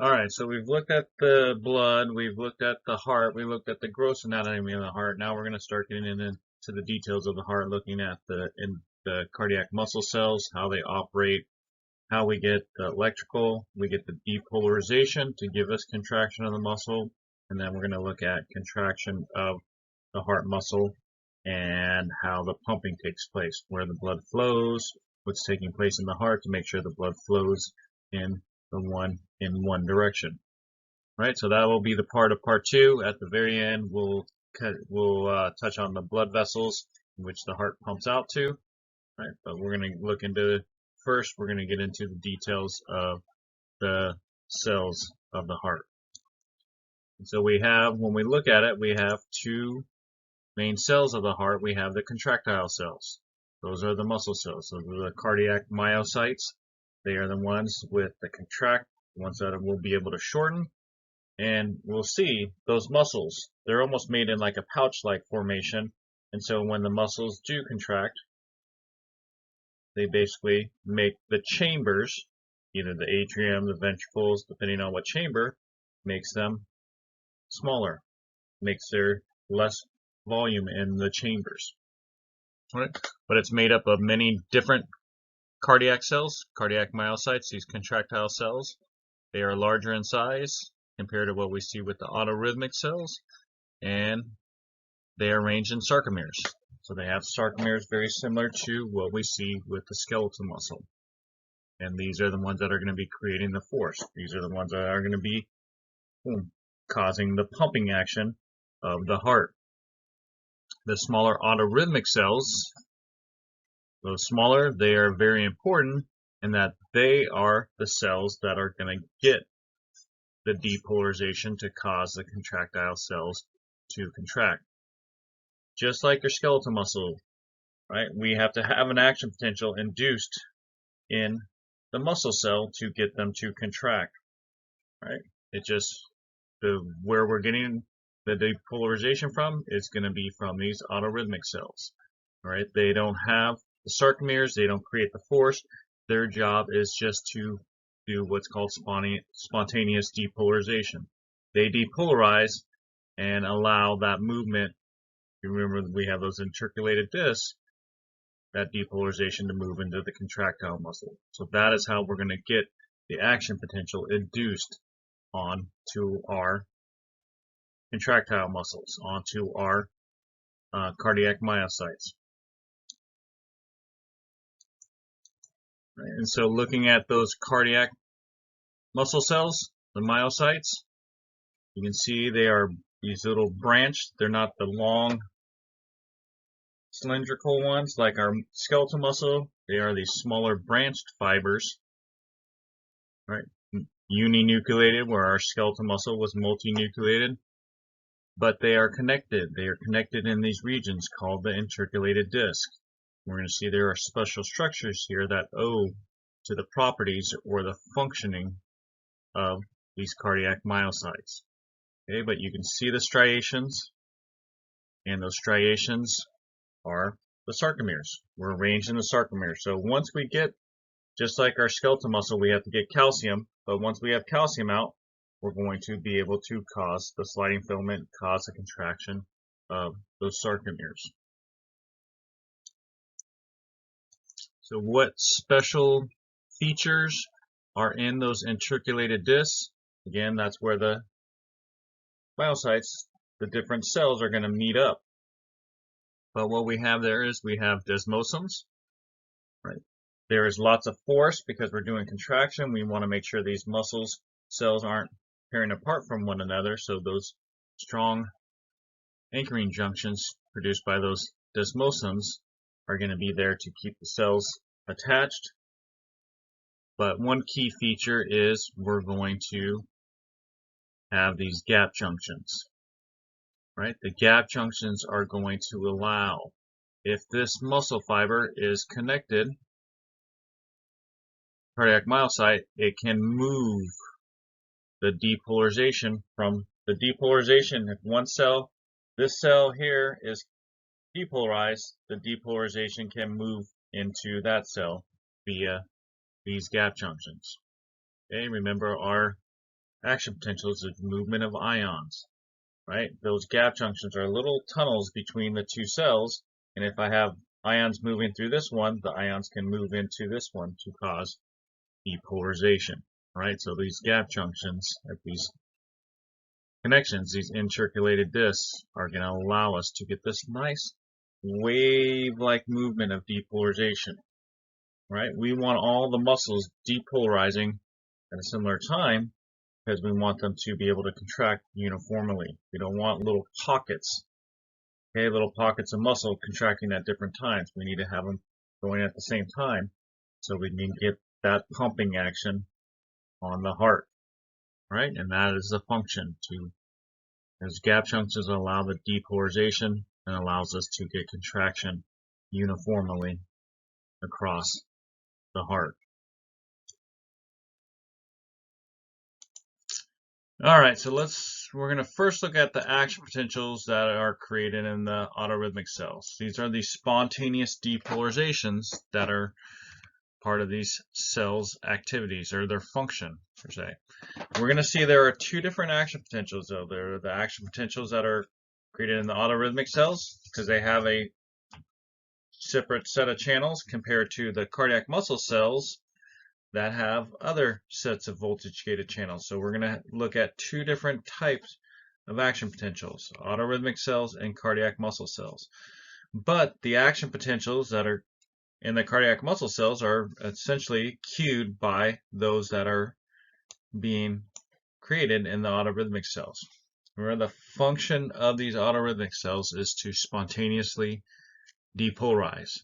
Alright, so we've looked at the blood, we've looked at the heart, we looked at the gross anatomy of the heart. Now we're going to start getting into the details of the heart, looking at the cardiac muscle cells, how they operate, how we get the electrical, we get the depolarization to give us contraction of the muscle, and then we're going to look at contraction of the heart muscle and how the pumping takes place, where the blood flows, what's taking place in the heart to make sure the blood flows in one direction. Right, so that will be the part of part two. At the very end, we'll touch on the blood vessels in which the heart pumps out to. Right, but we're going to look into first. We're going to get into the details of the cells of the heart. And so we have, when we look at it, we have two main cells of the heart. We have the contractile cells. Those are the muscle cells. Those are the cardiac myocytes. They are the ones with the ones that will be able to shorten. And we'll see those muscles, they're almost made in like a pouch-like formation. And so when the muscles do contract, they basically make the chambers, either the atrium, the ventricles, depending on what chamber, makes them smaller, makes there less volume in the chambers. Right? But it's made up of many different cardiac cells, cardiac myocytes, these contractile cells. They are larger in size compared to what we see with the autorhythmic cells, and they are arranged in sarcomeres. So they have sarcomeres very similar to what we see with the skeletal muscle. And these are the ones that are going to be creating the force. These are the ones that are going to be causing the pumping action of the heart. The smaller autorhythmic cells, those smaller, they are very important in that they are the cells that are going to get the depolarization to cause the contractile cells to contract. Just like your skeletal muscle, right? We have to have an action potential induced in the muscle cell to get them to contract, right? It just, where we're getting the depolarization from is going to be from these autorhythmic cells, right? They don't have the sarcomeres, they don't create the force. Their job is just to do what's called spontaneous depolarization. They depolarize and allow that movement. You remember we have those intercalated discs, that depolarization to move into the contractile muscle. So that is how we're going to get the action potential induced onto our contractile muscles, onto our cardiac myocytes. Right? And so looking at those cardiac muscle cells, the myocytes, you can see they are these little branched. They're not the long cylindrical ones like our skeletal muscle. They are these smaller branched fibers, right? Uninucleated, where our skeletal muscle was multinucleated. But they are connected. They are connected in these regions called the intercalated disc. We're going to see there are special structures here that owe to the properties or the functioning of these cardiac myocytes. Okay, but you can see the striations, and those striations are the sarcomeres. We're arranged in the sarcomeres. So once we get, just like our skeletal muscle, we have to get calcium, but once we have calcium out, we're going to be able to cause the sliding filament, cause a contraction of those sarcomeres. So what special features are in those intercalated discs? Again, that's where the myocytes, the different cells, are going to meet up. But what we have there is we have desmosums, right? There is lots of force because we're doing contraction. We want to make sure these muscles cells aren't tearing apart from one another, so those strong anchoring junctions produced by those desmosums are going to be there to keep the cells attached. But one key feature is we're going to have these gap junctions, right? The gap junctions are going to allow, if this muscle fiber is connected, cardiac myocyte, it can move the depolarization from the depolarization. If one cell, this cell here is depolarized, the depolarization can move into that cell via these gap junctions. Okay, remember our action potentials is movement of ions, right? Those gap junctions are little tunnels between the two cells, and if I have ions moving through this one, the ions can move into this one to cause depolarization, right? So these gap junctions at these connections, these intercalated discs, are going to allow us to get this nice wave-like movement of depolarization, right? We want all the muscles depolarizing at a similar time because we want them to be able to contract uniformly. We don't want little pockets, okay, little pockets of muscle contracting at different times. We need to have them going at the same time so we can get that pumping action on the heart, right? And that is the function to, as gap junctions allow the depolarization and allows us to get contraction uniformly across the heart. All right, so we're going to first look at the action potentials that are created in the autorhythmic cells. These are the spontaneous depolarizations that are part of these cells' activities or their function, per se. We're going to see there are two different action potentials, though. There are the action potentials that are created in the autorhythmic cells because they have a separate set of channels compared to the cardiac muscle cells that have other sets of voltage-gated channels. So we're going to look at two different types of action potentials, autorhythmic cells and cardiac muscle cells. But the action potentials that are in the cardiac muscle cells are essentially cued by those that are being created in the autorhythmic cells. Remember, the function of these autorhythmic cells is to spontaneously depolarize.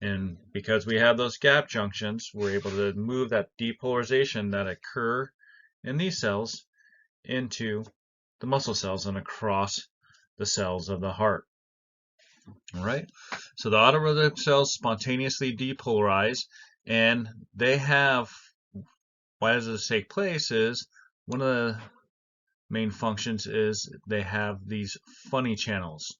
And because we have those gap junctions, we're able to move that depolarization that occur in these cells into the muscle cells and across the cells of the heart. All right. So the autorhythmic cells spontaneously depolarize, and they have, why does this take place is one of the main functions is they have these funny channels,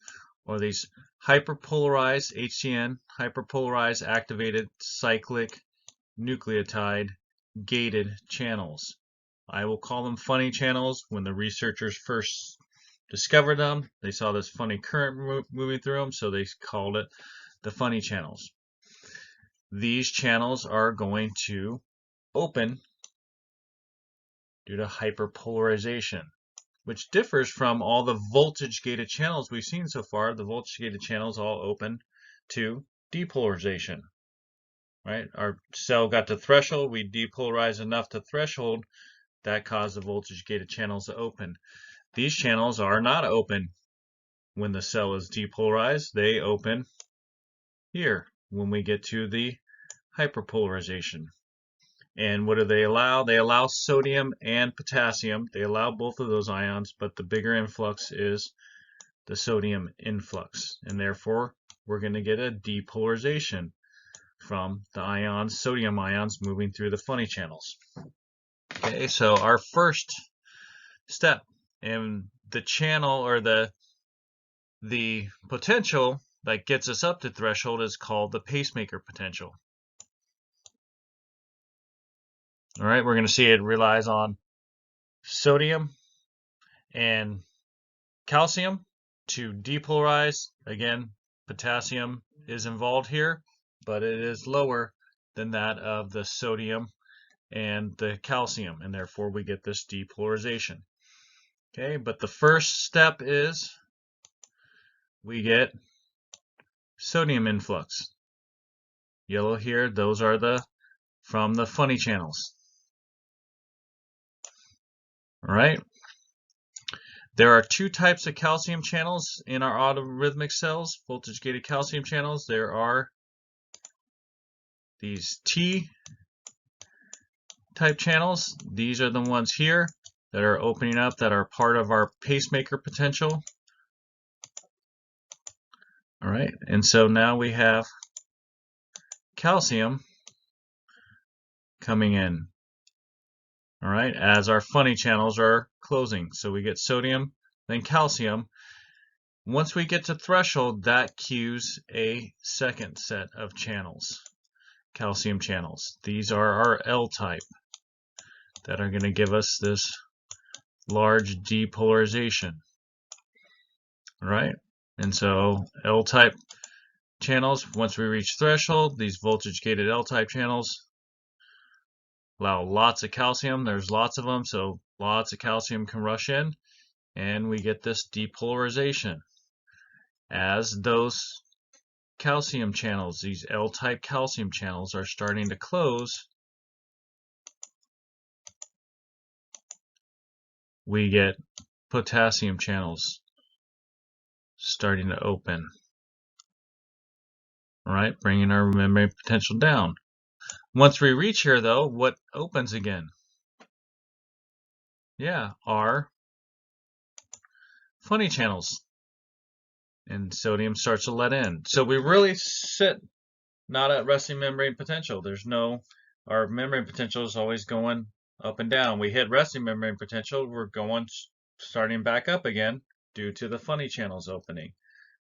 or these hyperpolarized HCN, hyperpolarized activated cyclic nucleotide gated channels. I will call them funny channels. When the researchers first discovered them, they saw this funny current moving through them, so they called it the funny channels. These channels are going to open due to hyperpolarization, which differs from all the voltage-gated channels we've seen so far. The voltage-gated channels all open to depolarization, right? Our cell got to threshold, we depolarized enough to threshold, that caused the voltage-gated channels to open. These channels are not open when the cell is depolarized. They open here when we get to the hyperpolarization. And what do they allow? They allow sodium and potassium. They allow both of those ions, but the bigger influx is the sodium influx. And therefore, we're going to get a depolarization from the ions, sodium ions, moving through the funny channels. Okay, so our first step in the channel, or the potential that gets us up to threshold, is called the pacemaker potential. All right, we're going to see it relies on sodium and calcium to depolarize. Again, potassium is involved here, but it is lower than that of the sodium and the calcium, and therefore we get this depolarization. Okay, but the first step is we get sodium influx. Yellow here, those are from the funny channels. All right. There are two types of calcium channels in our autorhythmic cells, voltage-gated calcium channels. There are these T-type channels. These are the ones here that are opening up, that are part of our pacemaker potential. All right, and so now we have calcium coming in. All right, as our funny channels are closing. So we get sodium, then calcium. Once we get to threshold, that cues a second set of channels, calcium channels. These are our L-type that are going to give us this large depolarization. All right, and so L-type channels, once we reach threshold, these voltage-gated L-type channels allow lots of calcium. There's lots of them, so lots of calcium can rush in, and we get this depolarization. As those calcium channels, these L-type calcium channels, are starting to close, we get potassium channels starting to open. All right, bringing our membrane potential down. Once we reach here, though, what opens again? Yeah, our funny channels, and sodium starts to let in. So we really sit not at resting membrane potential. Our membrane potential is always going up and down. We hit resting membrane potential, we're starting back up again due to the funny channels opening.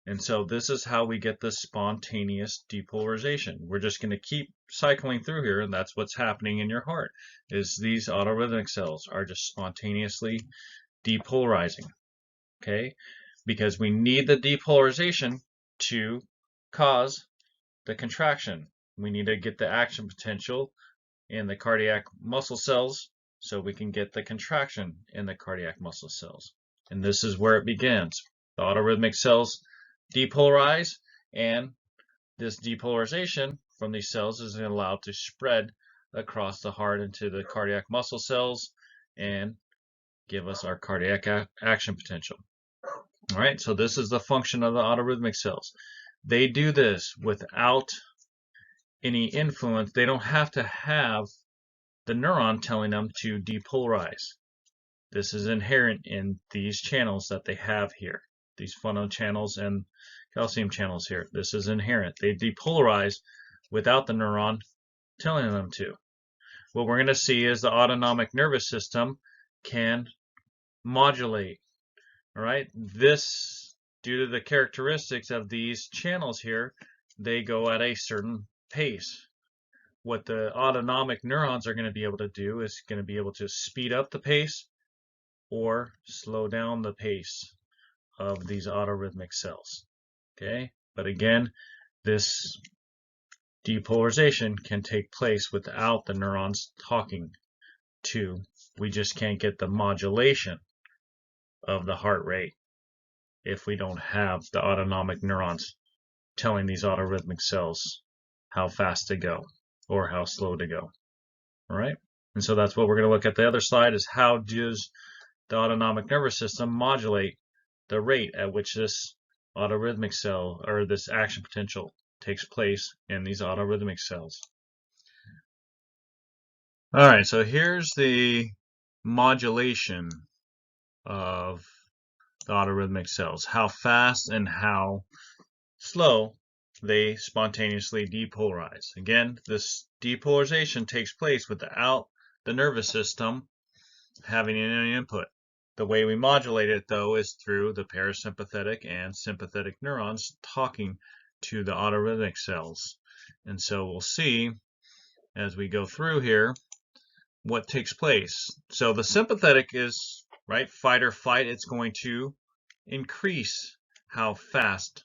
And so this is how we get this spontaneous depolarization. We're just going to keep cycling through here, and that's what's happening in your heart, is these autorhythmic cells are just spontaneously depolarizing, okay? Because we need the depolarization to cause the contraction. We need to get the action potential in the cardiac muscle cells so we can get the contraction in the cardiac muscle cells. And this is where it begins. The autorhythmic cells depolarize, and this depolarization from these cells is allowed to spread across the heart into the cardiac muscle cells and give us our cardiac action potential. All right, so this is the function of the autorhythmic cells. They do this without any influence. They don't have to have the neuron telling them to depolarize. This is inherent in these channels that they have here, these phono channels and calcium channels here. This is inherent. They depolarize without the neuron telling them to. What we're going to see is the autonomic nervous system can modulate. All right, this, due to the characteristics of these channels here, they go at a certain pace. What the autonomic neurons are going to be able to do is going to be able to speed up the pace or slow down the pace of these autorhythmic cells. Okay, but again, this depolarization can take place without the neurons talking to. We just can't get the modulation of the heart rate if we don't have the autonomic neurons telling these autorhythmic cells how fast to go or how slow to go. All right, and so that's what we're going to look at. The other slide is how does the autonomic nervous system modulate the rate at which this autorhythmic cell or this action potential takes place in these autorhythmic cells. All right, so here's the modulation of the autorhythmic cells, how fast and how slow they spontaneously depolarize. Again, this depolarization takes place without the nervous system having any input. The way we modulate it, though, is through the parasympathetic and sympathetic neurons talking to the autorhythmic cells. And so we'll see as we go through here what takes place. So the sympathetic is, right, fight or flight. It's going to increase how fast.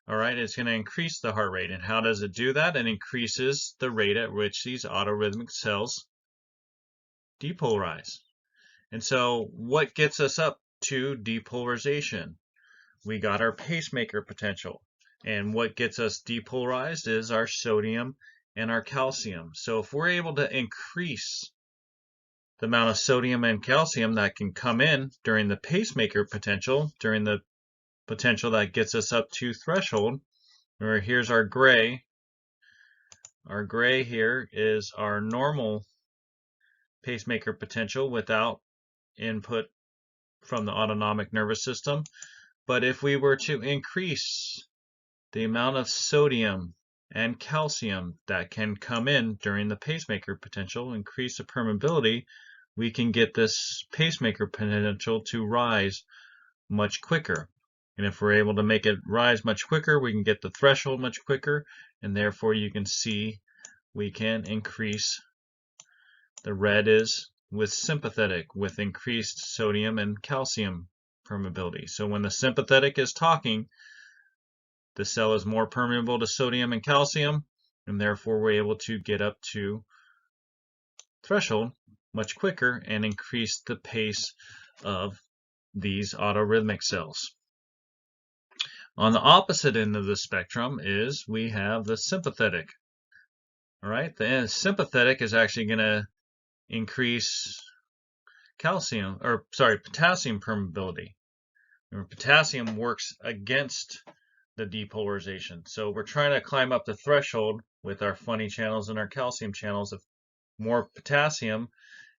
All right, it's going to increase the heart rate. And how does it do that? It increases the rate at which these autorhythmic cells depolarize. And so what gets us up to depolarization? We got our pacemaker potential. And what gets us depolarized is our sodium and our calcium. So if we're able to increase the amount of sodium and calcium that can come in during the pacemaker potential, during the potential that gets us up to threshold, or here's our gray. Our gray here is our normal pacemaker potential without input from the autonomic nervous system. But if we were to increase the amount of sodium and calcium that can come in during the pacemaker potential, increase the permeability, we can get this pacemaker potential to rise much quicker. And if we're able to make it rise much quicker, we can get the threshold much quicker, and therefore you can see we can increase, the red is with sympathetic, with increased sodium and calcium permeability. So when the sympathetic is talking, the cell is more permeable to sodium and calcium, and therefore we're able to get up to threshold much quicker and increase the pace of these autorhythmic cells. On the opposite end of the spectrum is we have the sympathetic. All right, the sympathetic is actually going to increase potassium permeability. Remember, potassium works against the depolarization. So we're trying to climb up the threshold with our funny channels and our calcium channels. If more potassium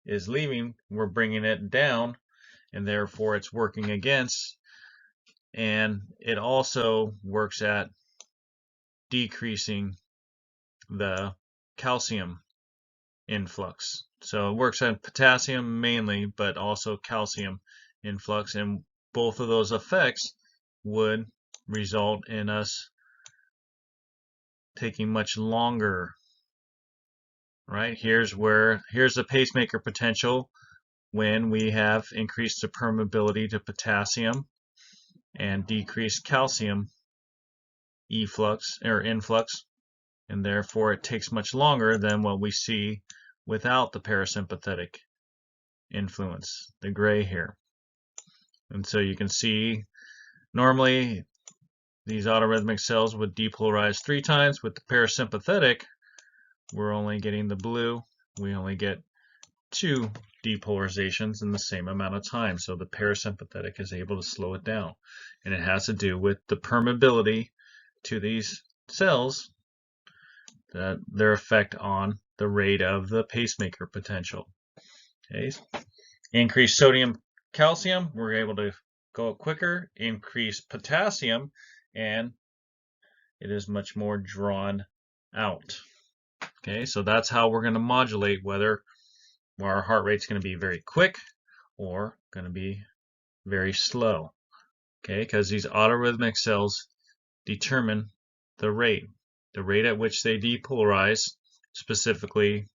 is leaving, we're bringing it down, and therefore it's working against. And it also works at decreasing the calcium influx. So it works on potassium mainly, but also calcium influx, and both of those effects would result in us taking much longer. Right? Here's the pacemaker potential when we have increased the permeability to potassium and decreased calcium efflux or influx, and therefore it takes much longer than what we see without the parasympathetic influence, the gray here. And so you can see normally these autorhythmic cells would depolarize 3 times. With the parasympathetic, we're only getting the blue. We only get 2 depolarizations in the same amount of time. So the parasympathetic is able to slow it down. And it has to do with the permeability to these cells, their effect on the rate of the pacemaker potential. Okay. Increased sodium, calcium, we're able to go quicker. Increase potassium, and it is much more drawn out. Okay, so that's how we're going to modulate whether our heart rate's going to be very quick or going to be very slow. Okay, because these autorhythmic cells determine the rate at which they depolarize. Specifically,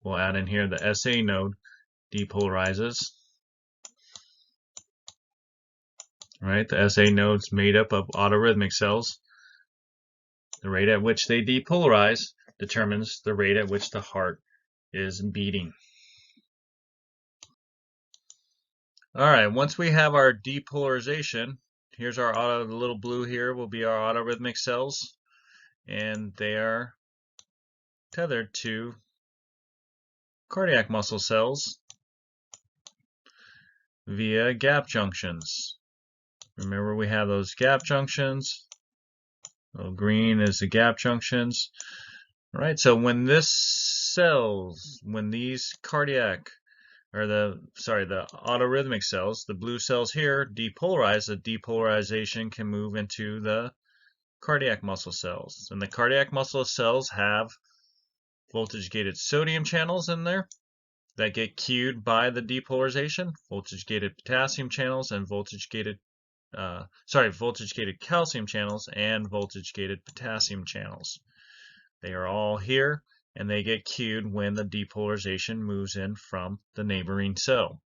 we'll add in here the SA node depolarizes. Right, the SA node's made up of autorhythmic cells. The rate at which they depolarize determines the rate at which the heart is beating. All right, once we have our depolarization, here's our the little blue here will be our autorhythmic cells, and they are tethered to cardiac muscle cells via gap junctions. Remember, we have those gap junctions. Little green is the gap junctions. All right, so when these cardiac, or the autorhythmic cells, the blue cells here, depolarize, the depolarization can move into the cardiac muscle cells. And the cardiac muscle cells have voltage-gated sodium channels in there that get cued by the depolarization, voltage-gated potassium channels, and voltage-gated calcium channels and voltage-gated potassium channels. They are all here, and they get cued when the depolarization moves in from the neighboring cell.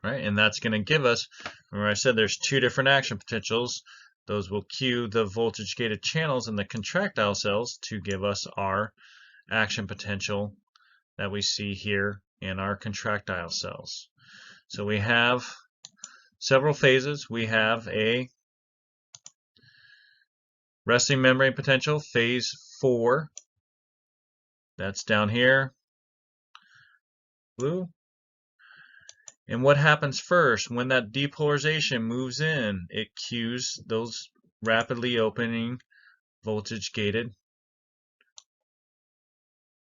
Right, and that's going to give us, remember I said there's 2 different action potentials. Those will cue the voltage-gated channels in the contractile cells to give us our action potential that we see here in our contractile cells. So we have several phases. We have a resting membrane potential, phase 4. That's down here, blue. And what happens first? When that depolarization moves in, it cues those rapidly opening voltage-gated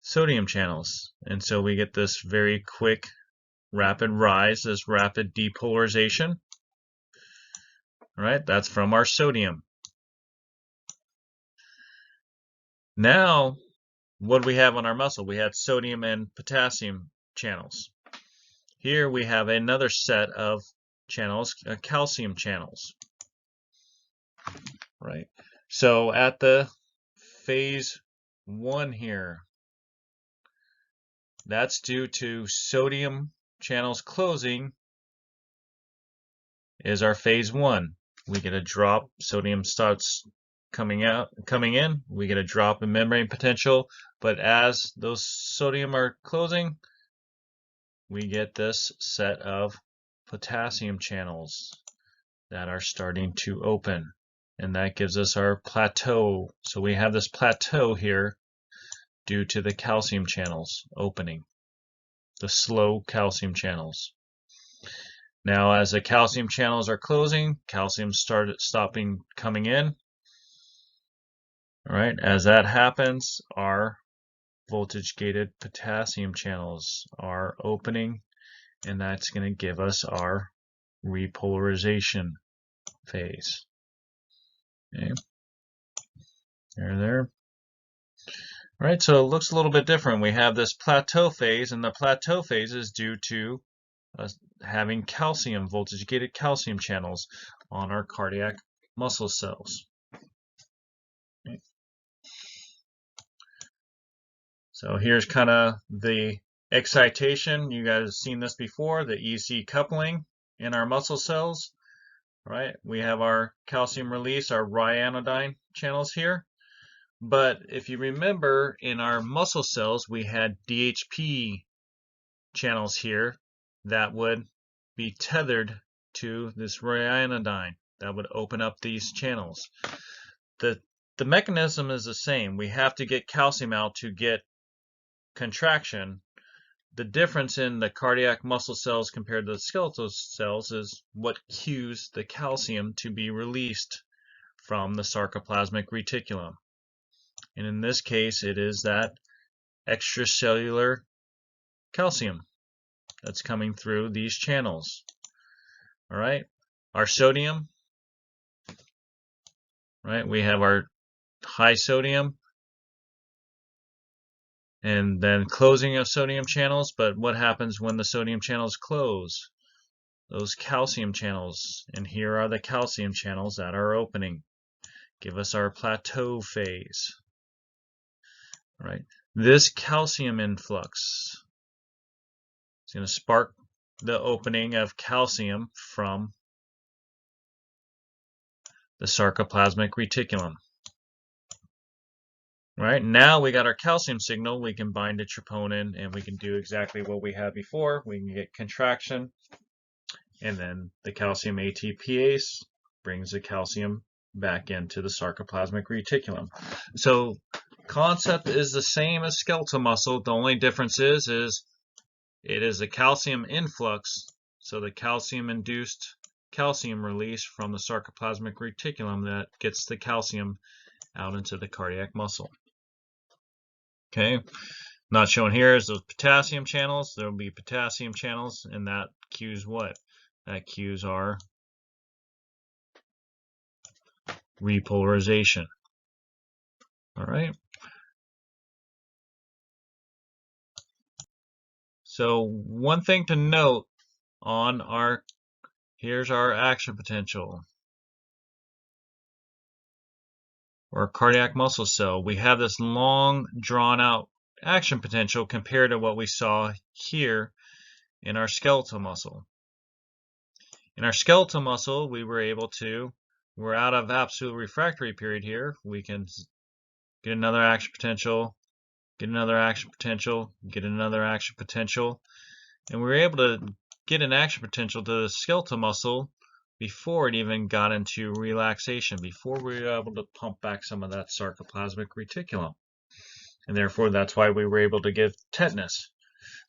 sodium channels. And so we get this very quick, rapid rise, this rapid depolarization. All right, that's from our sodium. Now, what do we have on our muscle? We had sodium and potassium channels. Here we have another set of channels, calcium channels. Right. So at the phase 1 here, That's due to sodium channels closing is our phase 1. We get a drop, sodium starts coming in, we get a drop in membrane potential, but as those sodium are closing, we get this set of potassium channels that are starting to open, and that gives us our plateau. So we have this plateau here due to the calcium channels opening, the slow calcium channels. Now as the calcium channels are closing, calcium started stopping coming in. All right, as that happens, our voltage gated potassium channels are opening, and that's going to give us our repolarization phase. Okay, there. All right, so it looks a little bit different. We have this plateau phase, and the plateau phase is due to us having calcium, voltage gated calcium channels on our cardiac muscle cells. Okay. So here's kind of the excitation. You guys have seen this before, the EC coupling in our muscle cells. Right? We have our calcium release, our ryanodine channels here. But if you remember, in our muscle cells, we had DHP channels here that would be tethered to this ryanodine that would open up these channels. The mechanism is the same. We have to get calcium out to get contraction. The difference in the cardiac muscle cells compared to the skeletal cells is what cues the calcium to be released from the sarcoplasmic reticulum. And in this case, it is that extracellular calcium that's coming through these channels. All right, our sodium, right? We have our high sodium and then closing of sodium channels. But what happens when the sodium channels close? Those calcium channels, and here are the calcium channels that are opening, give us our plateau phase. All right, this calcium influx is going to spark the opening of calcium from the sarcoplasmic reticulum. Right, now we got our calcium signal, we can bind to troponin, and we can do exactly what we had before. We can get contraction, and then the calcium ATPase brings the calcium back into the sarcoplasmic reticulum. So concept is the same as skeletal muscle. The only difference is it is a calcium influx, so the calcium-induced calcium release from the sarcoplasmic reticulum that gets the calcium out into the cardiac muscle. Okay, not shown here is those potassium channels. There will be potassium channels, and that cues what? That cues our repolarization. All right. So one thing to note on here's our action potential or cardiac muscle cell. We have this long drawn out action potential compared to what we saw here in our skeletal muscle. In our skeletal muscle, we're out of absolute refractory period here. We can get another action potential, get another action potential, get another action potential, and we were able to get an action potential to the skeletal muscle before it even got into relaxation, before we were able to pump back some of that sarcoplasmic reticulum. And therefore, that's why we were able to give tetanus.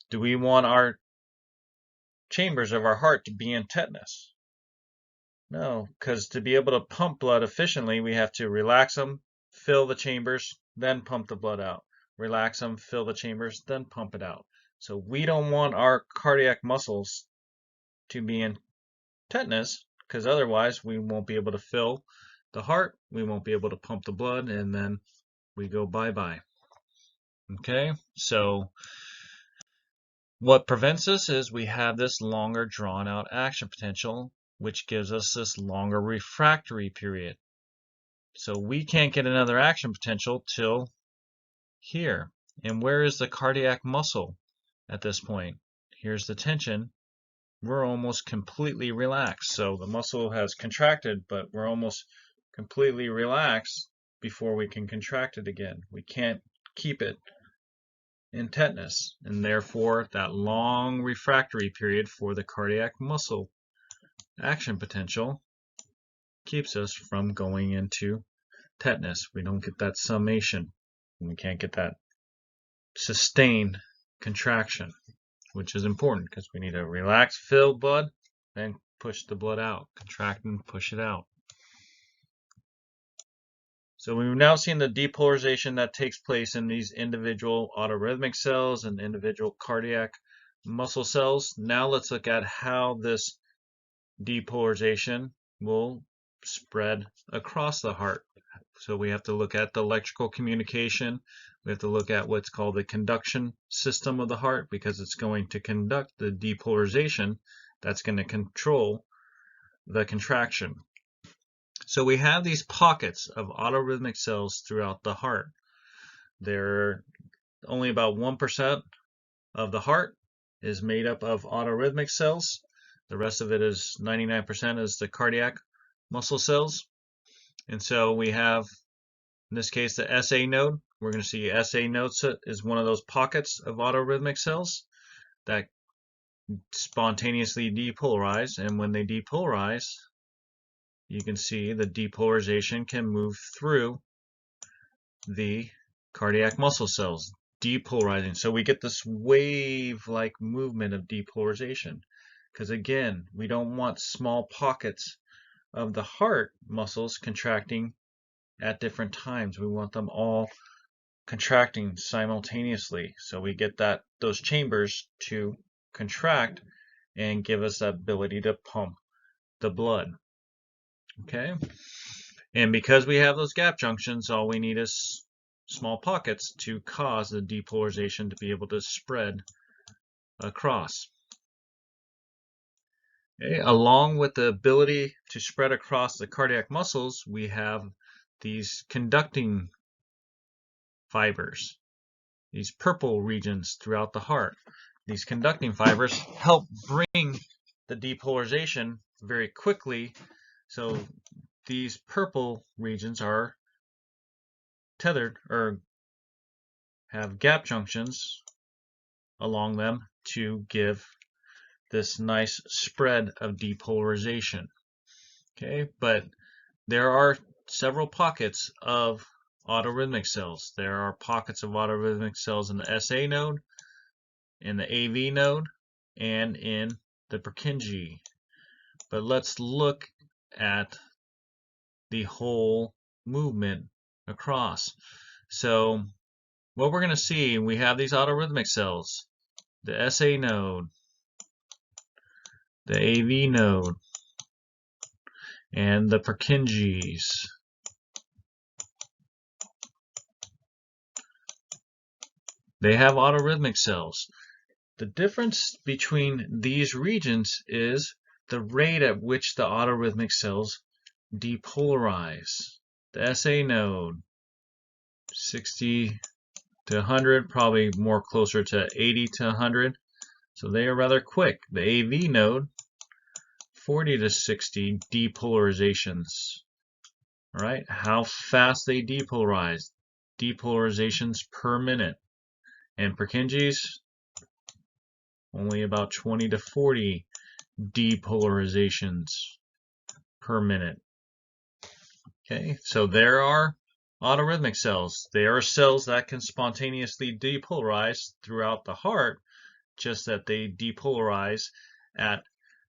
Do we want our chambers of our heart to be in tetanus? No, because to be able to pump blood efficiently, we have to relax them, fill the chambers, then pump the blood out. Relax them, fill the chambers, then pump it out. So we don't want our cardiac muscles to be in tetanus, because otherwise we won't be able to fill the heart, we won't be able to pump the blood, and then we go bye-bye. Okay, so what prevents us is we have this longer drawn out action potential, which gives us this longer refractory period. So we can't get another action potential till here. And where is the cardiac muscle? at this point. Here's the tension. We're almost completely relaxed. So the muscle has contracted, but we're almost completely relaxed before we can contract it again. We can't keep it in tetanus, and therefore that long refractory period for the cardiac muscle action potential keeps us from going into tetanus. We don't get that summation. We can't get that sustained contraction, which is important because we need to relax, fill blood, then push the blood out, contract and push it out. So we've now seen the depolarization that takes place in these individual autorhythmic cells and individual cardiac muscle cells. Now let's look at how this depolarization will spread across the heart. So we have to look at the electrical communication. We have to look at what's called the conduction system of the heart, because it's going to conduct the depolarization that's going to control the contraction. So we have these pockets of autorhythmic cells throughout the heart. They're only about 1% of the heart is made up of autorhythmic cells. The rest of it is 99% is the cardiac muscle cells. And so we have, in this case, the SA node. We're going to see SA node is one of those pockets of autorhythmic cells that spontaneously depolarize. And when they depolarize, you can see the depolarization can move through the cardiac muscle cells, depolarizing. So we get this wave-like movement of depolarization. Because again, we don't want small pockets of the heart muscles contracting at different times. We want them all contracting simultaneously. So we get those chambers to contract and give us that ability to pump the blood. Okay, and because we have those gap junctions, all we need is small pockets to cause the depolarization to be able to spread across. Okay. Along with the ability to spread across the cardiac muscles, we have these conducting fibers, these purple regions throughout the heart. These conducting fibers help bring the depolarization very quickly. So these purple regions are tethered or have gap junctions along them to give this nice spread of depolarization. Okay, but there are several pockets of autorhythmic cells. There are pockets of autorhythmic cells in the SA node, in the AV node, and in the Purkinje. But let's look at the whole movement across. So what we're going to see, we have these autorhythmic cells, the SA node, the AV node, and the Purkinjes. They have autorhythmic cells. The difference between these regions is the rate at which the autorhythmic cells depolarize. The SA node, 60 to 100, probably more closer to 80 to 100. So they are rather quick. The AV node, 40 to 60 depolarizations. All right, how fast they depolarize. Depolarizations per minute. And Purkinjes, only about 20 to 40 depolarizations per minute. Okay, so there are autorhythmic cells. They are cells that can spontaneously depolarize throughout the heart, just that they depolarize at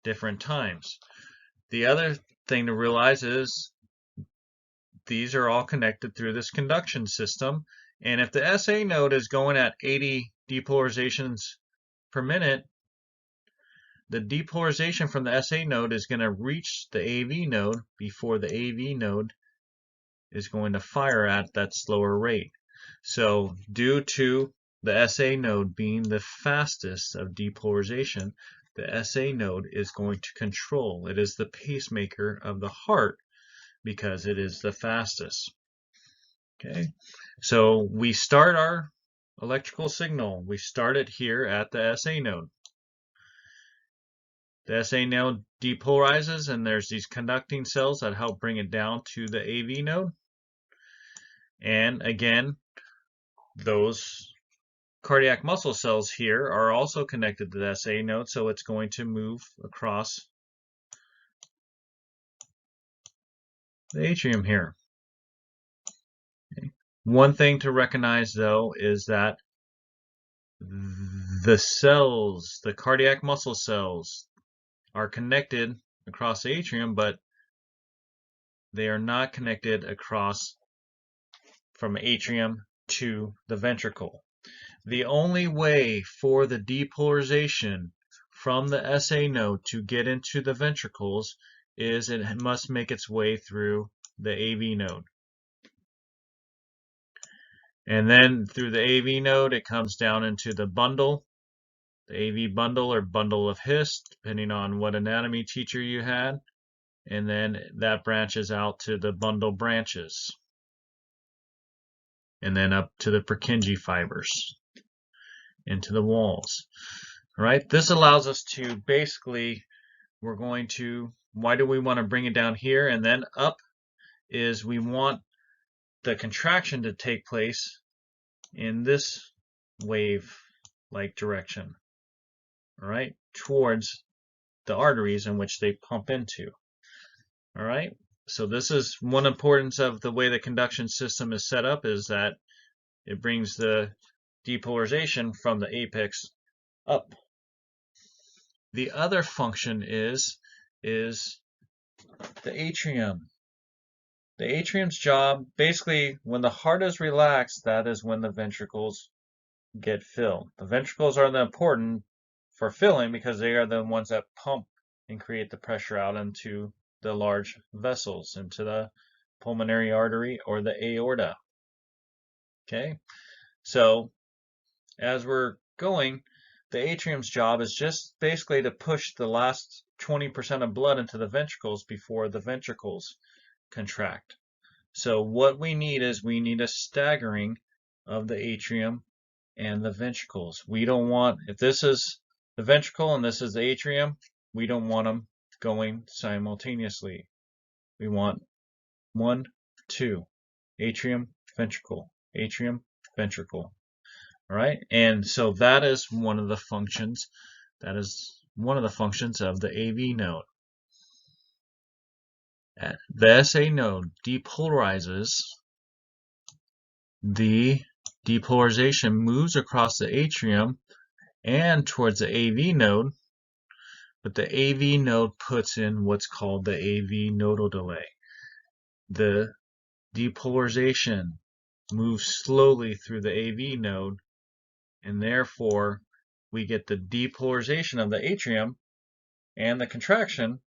different times. The other thing to realize is these are all connected through this conduction system, and if the SA node is going at 80 depolarizations per minute, the depolarization from the SA node is going to reach the AV node before the AV node is going to fire at that slower rate. So due to the SA node being the fastest of depolarization, the SA node is going to control. It is the pacemaker of the heart because it is the fastest. Okay, so we start our Electrical signal. We start it here at the SA node. The SA node depolarizes, and there's these conducting cells that help bring it down to the AV node. And again, those cardiac muscle cells here are also connected to the SA node, so it's going to move across the atrium here. Okay. One thing to recognize, though, is that the cells, the cardiac muscle cells, are connected across the atrium, but they are not connected across from atrium to the ventricle. The only way for the depolarization from the SA node to get into the ventricles is it must make its way through the AV node. And then through the AV node, it comes down into the bundle, the AV bundle or bundle of His, depending on what anatomy teacher you had. And then that branches out to the bundle branches. And then up to the Purkinje fibers, into the walls. All right, this allows us to basically, why do we want to bring it down here and then up? Is we want the contraction to take place in this wave-like direction, all right, towards the arteries in which they pump into. All right, so this is one importance of the way the conduction system is set up, is that it brings the depolarization from the apex up. The other function is the atrium. The atrium's job, basically, when the heart is relaxed, that is when the ventricles get filled. The ventricles are important for filling because they are the ones that pump and create the pressure out into the large vessels, into the pulmonary artery or the aorta. Okay, so as we're going, the atrium's job is just basically to push the last 20% of blood into the ventricles before the ventricles contract. So what we need is a staggering of the atrium and the ventricles. We don't want, if this is the ventricle and this is the atrium, we don't want them going simultaneously. We want 1, 2, atrium, ventricle, atrium, ventricle. All right, and so that is one of the functions. That is one of the functions of the AV node. The SA node depolarizes. The depolarization moves across the atrium and towards the AV node, but the AV node puts in what's called the AV nodal delay. The depolarization moves slowly through the AV node, and therefore we get the depolarization of the atrium and the contraction.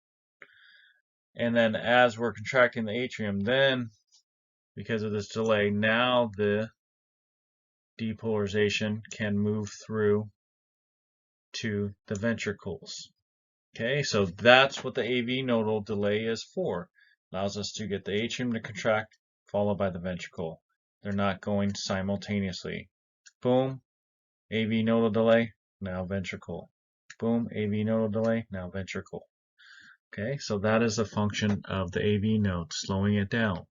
And then as we're contracting the atrium, then because of this delay, now the depolarization can move through to the ventricles. Okay, so that's what the AV nodal delay is for. Allows us to get the atrium to contract, followed by the ventricle. They're not going simultaneously. Boom, AV nodal delay, now ventricle. Boom, AV nodal delay, now ventricle. Okay, so that is the function of the AV node, slowing it down.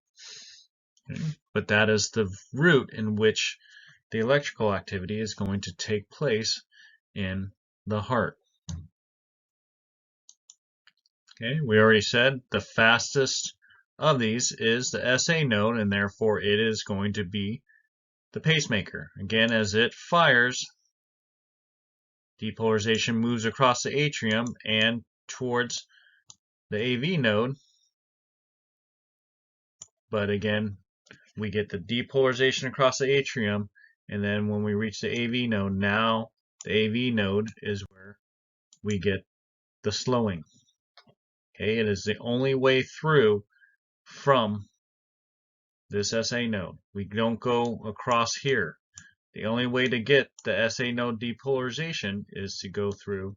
Okay. But that is the route in which the electrical activity is going to take place in the heart. Okay, we already said the fastest of these is the SA node, and therefore it is going to be the pacemaker. Again, as it fires, depolarization moves across the atrium and towards the AV node, but again, we get the depolarization across the atrium, and then when we reach the AV node, now the AV node is where we get the slowing. Okay, it is the only way through from this SA node. We don't go across here. The only way to get the SA node depolarization is to go through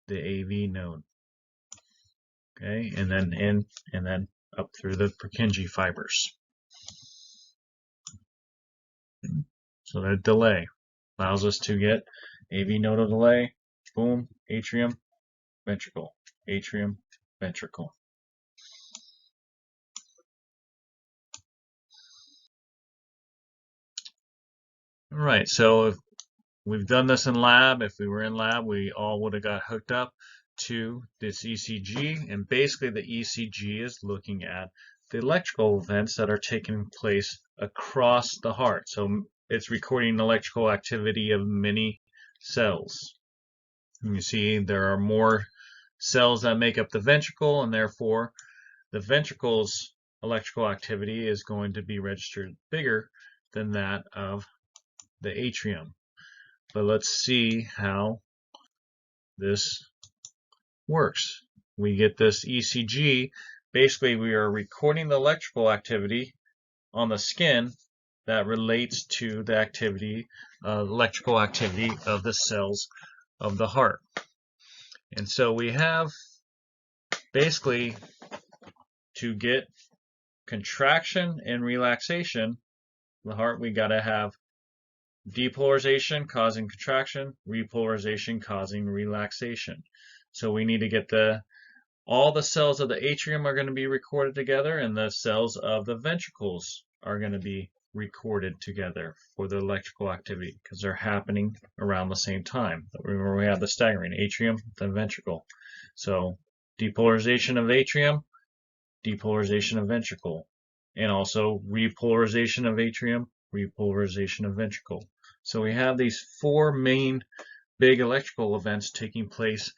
the AV node. Okay, and then in and then up through the Purkinje fibers. So that delay. Allows us to get AV nodal delay, boom, atrium, ventricle, atrium, ventricle. All right, so if we've done this in lab, if we were in lab, we all would have got hooked up to this ECG, and basically the ECG is looking at the electrical events that are taking place across the heart. So it's recording electrical activity of many cells. And you see there are more cells that make up the ventricle, and therefore the ventricle's electrical activity is going to be registered bigger than that of the atrium. But let's see how this works. We get this ECG. Basically, we are recording the electrical activity on the skin that relates to the activity, electrical activity of the cells of the heart. And so we have basically to get contraction and relaxation, the heart, we got to have depolarization causing contraction, repolarization causing relaxation. So we need to get all the cells of the atrium are going to be recorded together, and the cells of the ventricles are going to be recorded together for the electrical activity because they're happening around the same time. Remember, we have the staggering atrium, the ventricle. So depolarization of atrium, depolarization of ventricle, and also repolarization of atrium, repolarization of ventricle. So we have these four main big electrical events taking place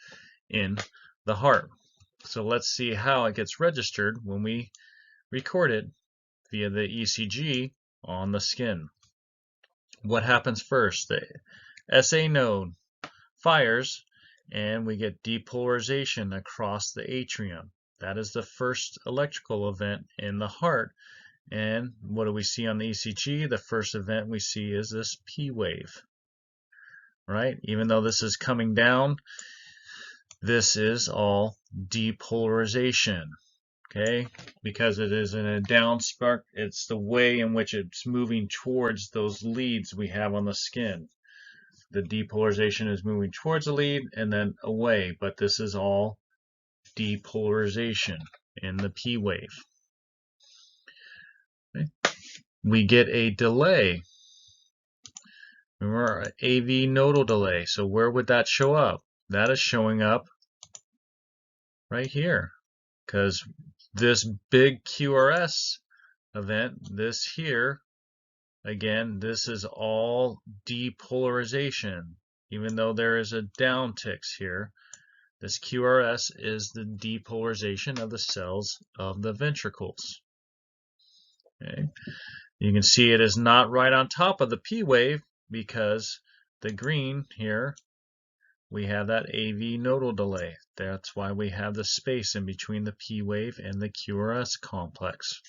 in the heart. So let's see how it gets registered when we record it via the ECG on the skin. What happens first? The SA node fires and we get depolarization across the atrium. That is the first electrical event in the heart. And what do we see on the ECG? The first event we see is this P wave, right? Even though this is coming down, this is all depolarization, okay? Because it is in a down spark, it's the way in which it's moving towards those leads we have on the skin. The depolarization is moving towards the lead and then away, but this is all depolarization in the P wave. Okay. We get a delay. Remember, AV nodal delay. So where would that show up? That is showing up right here, because this big QRS event, this here, again, this is all depolarization. Even though there is a downticks here, this QRS is the depolarization of the cells of the ventricles. Okay. You can see it is not right on top of the P wave because the green here, we have that AV nodal delay. That's why we have the space in between the P wave and the QRS complex.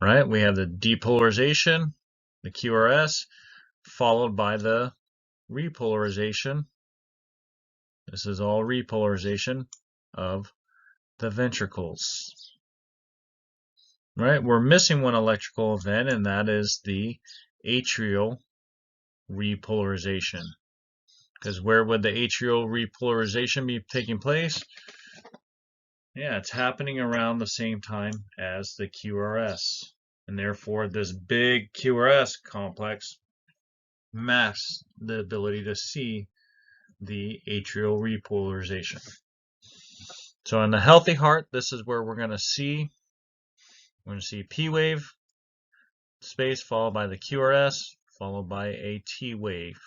Right? We have the depolarization, the QRS, followed by the repolarization. This is all repolarization of the ventricles. Right? We're missing one electrical event, and that is the atrial repolarization. Because where would the atrial repolarization be taking place? Yeah, it's happening around the same time as the QRS. And therefore, this big QRS complex masks the ability to see the atrial repolarization. So in the healthy heart, this is where we're going to see P wave space followed by the QRS followed by a T wave.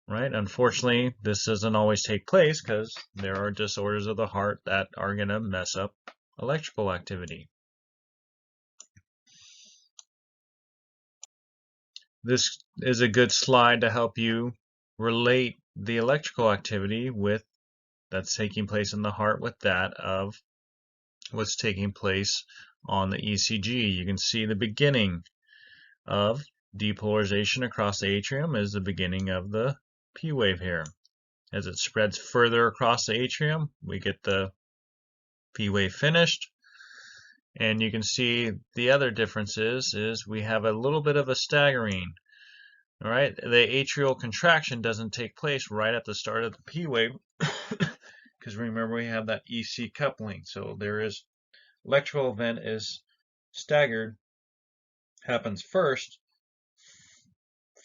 Right? Unfortunately, this doesn't always take place because there are disorders of the heart that are going to mess up electrical activity. This is a good slide to help you relate the electrical activity with that's taking place in the heart with that of what's taking place on the ECG. You can see the beginning of depolarization across the atrium is the beginning of the P wave here. As it spreads further across the atrium, we get the P wave finished. And you can see the other difference is we have a little bit of a staggering All right, the atrial contraction doesn't take place right at the start of the P wave because remember we have that EC coupling. So there is electrical event is staggered, happens first,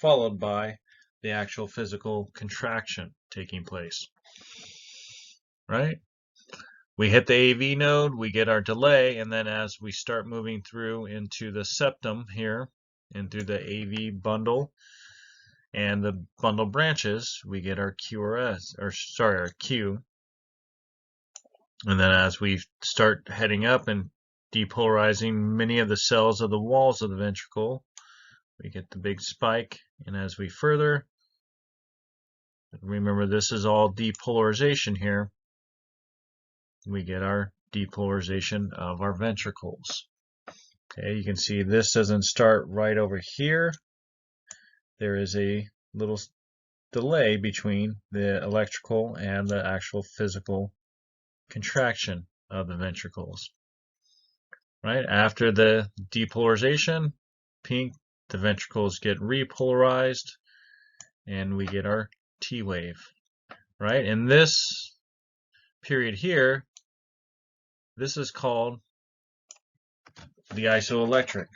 followed by the actual physical contraction taking place. Right? We hit the AV node, we get our delay, and then as we start moving through into the septum here and through the AV bundle and the bundle branches, we get our QRS, or sorry, our Q. And then as we start heading up and depolarizing many of the cells of the walls of the ventricle, we get the big spike. And as we further, remember this is all depolarization here, we get our depolarization of our ventricles. Okay, you can see this doesn't start right over here. There is a little delay between the electrical and the actual physical contraction of the ventricles. Right after the depolarization, pink, the ventricles get repolarized and we get our T wave. Right, in this period here, this is called the isoelectric.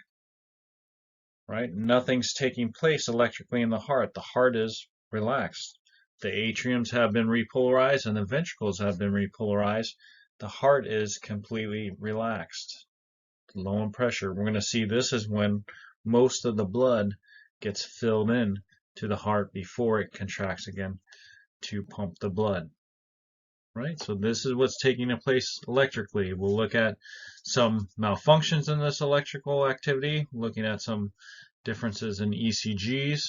Right, nothing's taking place electrically in the heart. The heart is relaxed. The atriums have been repolarized and the ventricles have been repolarized. The heart is completely relaxed, low in pressure. We're going to see this is when most of the blood gets filled in to the heart before it contracts again to pump the blood. Right, so this is what's taking place electrically. We'll look at some malfunctions in this electrical activity, looking at some differences in ECGs,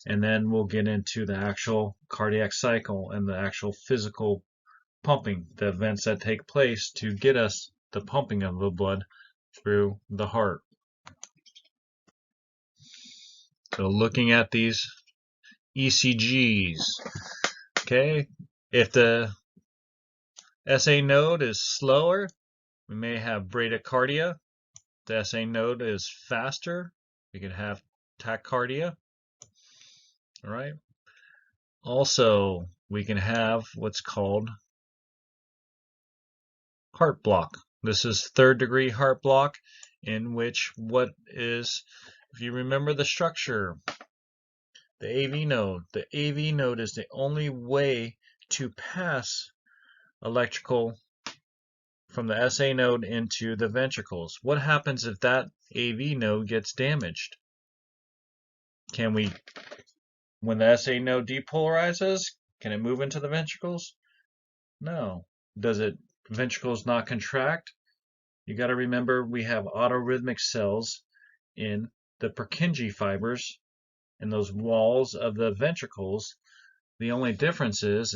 and then we'll get into the actual cardiac cycle and the actual physical pumping, the events that take place to get us the pumping of the blood through the heart. So looking at these ECGs, okay, if the SA node is slower, we may have bradycardia. If the SA node is faster, we could have tachycardia. All right. Also, we can have what's called heart block. This is third degree heart block, in which if you remember the structure, the AV node is the only way to pass electrical from the SA node into the ventricles. What happens if that AV node gets damaged? When the SA node depolarizes, can it move into the ventricles? No. Ventricles not contract? You got to remember we have autorhythmic cells in the Purkinje fibers in those walls of the ventricles. The only difference is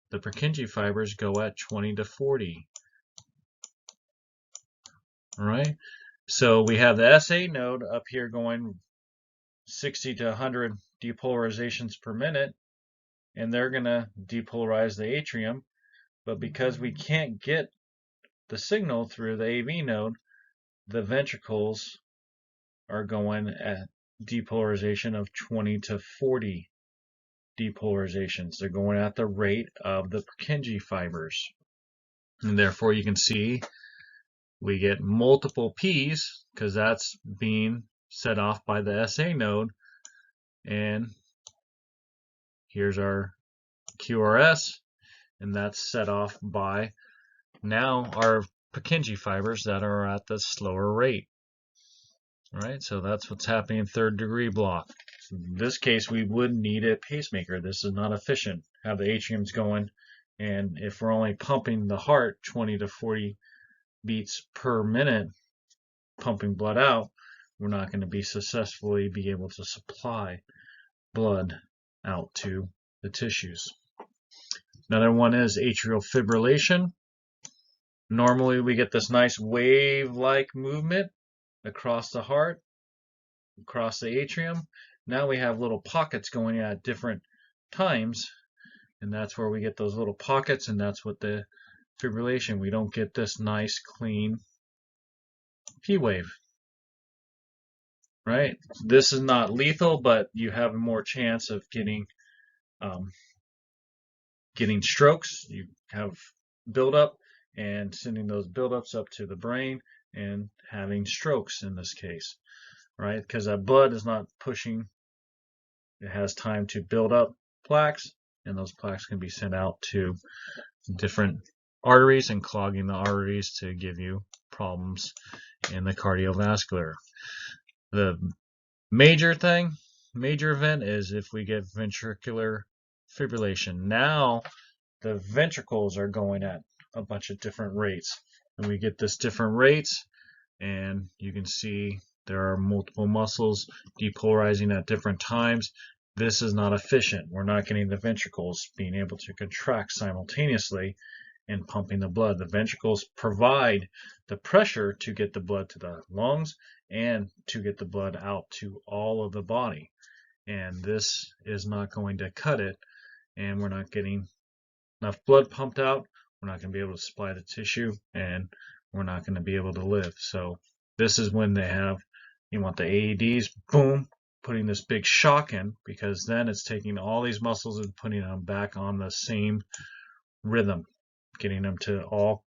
the Purkinje fibers go at 20 to 40. All right, so we have the SA node up here going 60 to 100 depolarizations per minute, and they're going to depolarize the atrium. But because we can't get the signal through the AV node, the ventricles are going at depolarization of 20 to 40 depolarizations. They're going at the rate of the Purkinje fibers. And therefore you can see we get multiple P's because that's being set off by the SA node. And here's our QRS, and that's set off by now our Purkinje fibers that are at the slower rate. All right, so that's what's happening in third degree block. In this case, we would need a pacemaker. This is not efficient. Have the atriums going, and if we're only pumping the heart 20 to 40 beats per minute, pumping blood out, we're not going to be successfully be able to supply blood out to the tissues. Another one is atrial fibrillation. Normally we get this nice wave-like movement across the heart, across the atrium. Now we have little pockets going at different times, and that's where we get those little pockets, and that's what the fibrillation. We don't get this nice clean P wave. right? This is not lethal, but you have more chance of getting strokes. You have buildup and sending those buildups up to the brain and having strokes in this case, right? Because that blood is not pushing. It has time to build up plaques, and those plaques can be sent out to different arteries and clogging the arteries to give you problems in the cardiovascular. The major event is if we get ventricular fibrillation. Now the ventricles are going at a bunch of different rates, and we get this different rates, and you can see there are multiple muscles depolarizing at different times. This is not efficient. We're not getting the ventricles being able to contract simultaneously and pumping the blood. The ventricles provide the pressure to get the blood to the lungs and to get the blood out to all of the body. And this is not going to cut it, and we're not getting enough blood pumped out. We're not going to be able to supply the tissue, and we're not going to be able to live. So this is when you want the AEDs, boom, putting this big shock in, because then it's taking all these muscles and putting them back on the same rhythm, getting them to all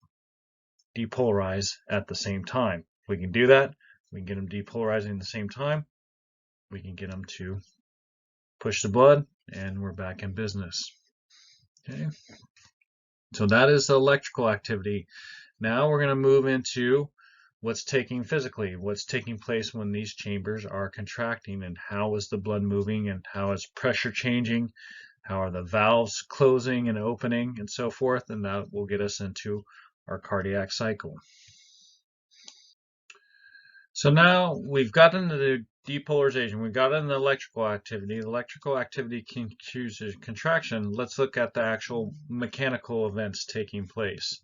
depolarize at the same time. If we can do that, we can get them depolarizing at the same time, we can get them to push the blood, and we're back in business. Okay. So that is the electrical activity. Now we're going to move into what's taking place when these chambers are contracting, and how is the blood moving, and how is pressure changing, how are the valves closing and opening, and so forth, and that will get us into our cardiac cycle. So now we've gotten into the depolarization, we've got into the electrical activity. The electrical activity can choose a contraction. Let's look at the actual mechanical events taking place.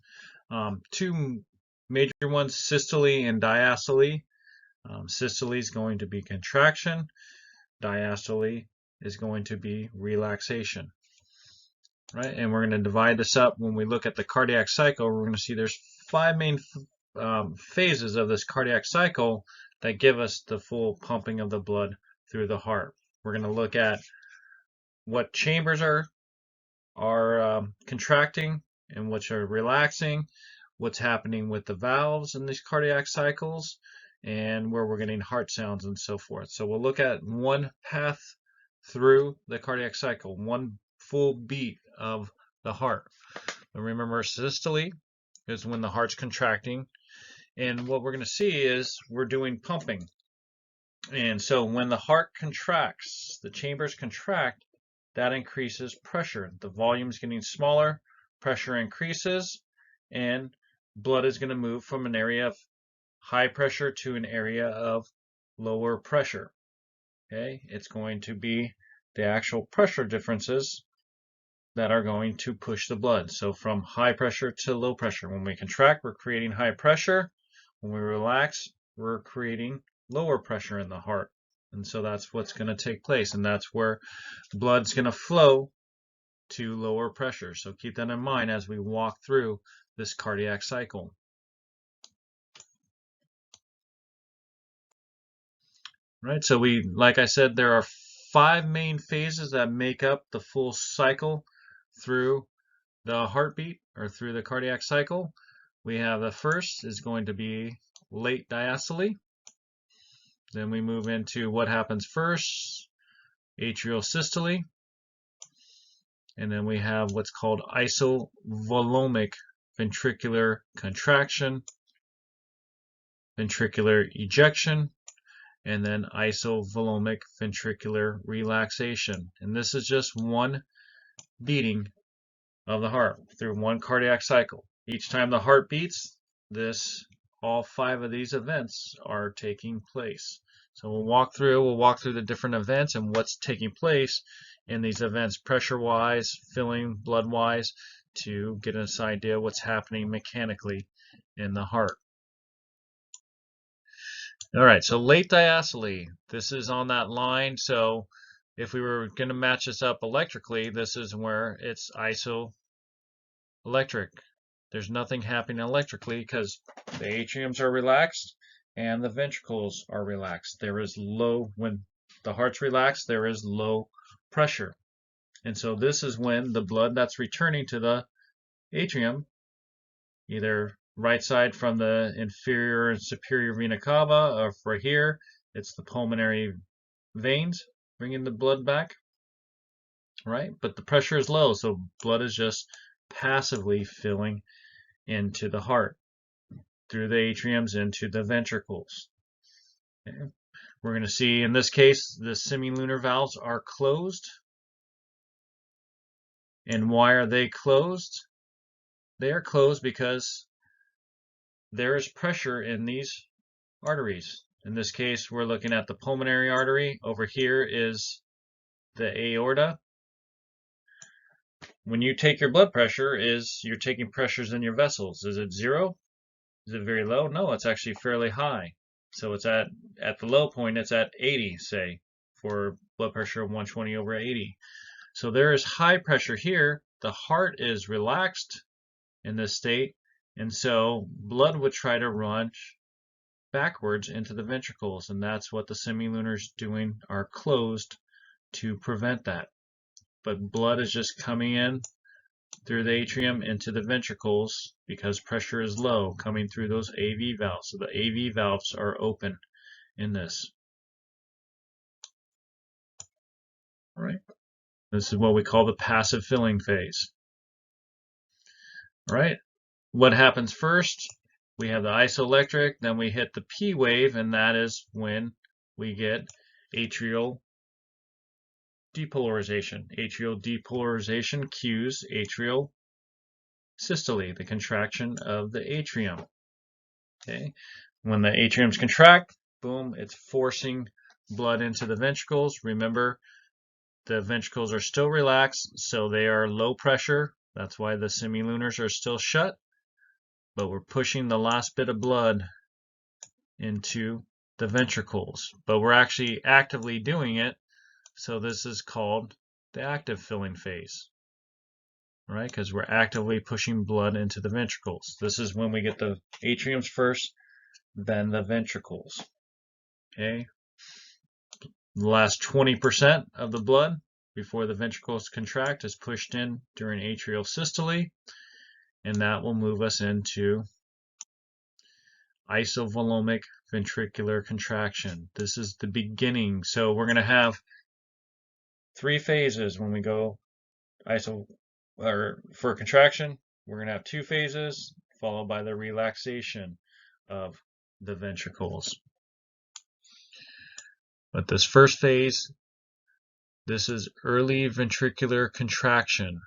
Two major ones, systole and diastole. Systole is going to be contraction. Diastole is going to be relaxation. Right? And we're going to divide this up. When we look at the cardiac cycle, we're going to see there's 5 main phases of this cardiac cycle that give us the full pumping of the blood through the heart. We're going to look at what chambers are contracting and which are relaxing, what's happening with the valves in these cardiac cycles, and where we're getting heart sounds and so forth. So we'll look at one path through the cardiac cycle, one full beat of the heart. And remember, systole is when the heart's contracting, and what we're going to see is we're doing pumping. And so when the heart contracts, the chambers contract, that increases pressure. The volume is getting smaller, pressure increases, and blood is going to move from an area of high pressure to an area of lower pressure. Okay, it's going to be the actual pressure differences that are going to push the blood. So from high pressure to low pressure. When we contract, we're creating high pressure. When we relax, we're creating lower pressure in the heart. And so that's what's going to take place. And that's where blood's going to flow to lower pressure. So keep that in mind as we walk through this cardiac cycle. Right, so like I said, there are 5 main phases that make up the full cycle through the heartbeat or through the cardiac cycle. We have the first is going to be late diastole. Then we move into what happens first, atrial systole. And then we have what's called isovolumic ventricular contraction, ventricular ejection, and then isovolumic ventricular relaxation. And this is just one beating of the heart through one cardiac cycle. Each time the heart beats, all 5 of these events are taking place. So we'll walk through the different events and what's taking place in these events, pressure-wise, filling, blood-wise, to get us an idea what's happening mechanically in the heart. All right, so late diastole, this is on that line. So if we were going to match this up electrically, this is where it's isoelectric. There's nothing happening electrically because the atriums are relaxed and the ventricles are relaxed. There is low, when the heart's relaxed, there is low pressure. And so this is when the blood that's returning to the atrium, either right side from the inferior and superior vena cava, or for here, it's the pulmonary veins bringing the blood back, right? But the pressure is low, so blood is just passively filling into the heart through the atriums into the ventricles. Okay. We're going to see in this case the semilunar valves are closed. And why are they closed? They are closed because there is pressure in these arteries. In this case, we're looking at the pulmonary artery. Over here is the aorta. When you take your blood pressure, you're taking pressures in your vessels. Is it zero? Is it very low? No, it's actually fairly high. So it's at the low point, it's at 80, say, for blood pressure of 120 over 80. So there is high pressure here. The heart is relaxed in this state, and so blood would try to run backwards into the ventricles, and that's what the semilunars doing, are closed to prevent that. But blood is just coming in through the atrium into the ventricles because pressure is low, coming through those AV valves. So the AV valves are open in this. All right. This is what we call the passive filling phase. All right. What happens first? We have the isoelectric, then we hit the P wave, and that is when we get atrial depolarization. Atrial depolarization cues atrial systole, the contraction of the atrium. Okay. When the atriums contract, boom, it's forcing blood into the ventricles. Remember, the ventricles are still relaxed, so they are low pressure. That's why the semilunars are still shut. But we're pushing the last bit of blood into the ventricles. But we're actually actively doing it, so this is called the active filling phase. Right? Because we're actively pushing blood into the ventricles. This is when we get the atriums first, then the ventricles. Okay? The last 20% of the blood before the ventricles contract is pushed in during atrial systole, and that will move us into isovolumic ventricular contraction. This is the beginning. So we're going to have 3 phases when we go for contraction. We're going to have 2 phases followed by the relaxation of the ventricles. But this first phase, this is early ventricular contraction.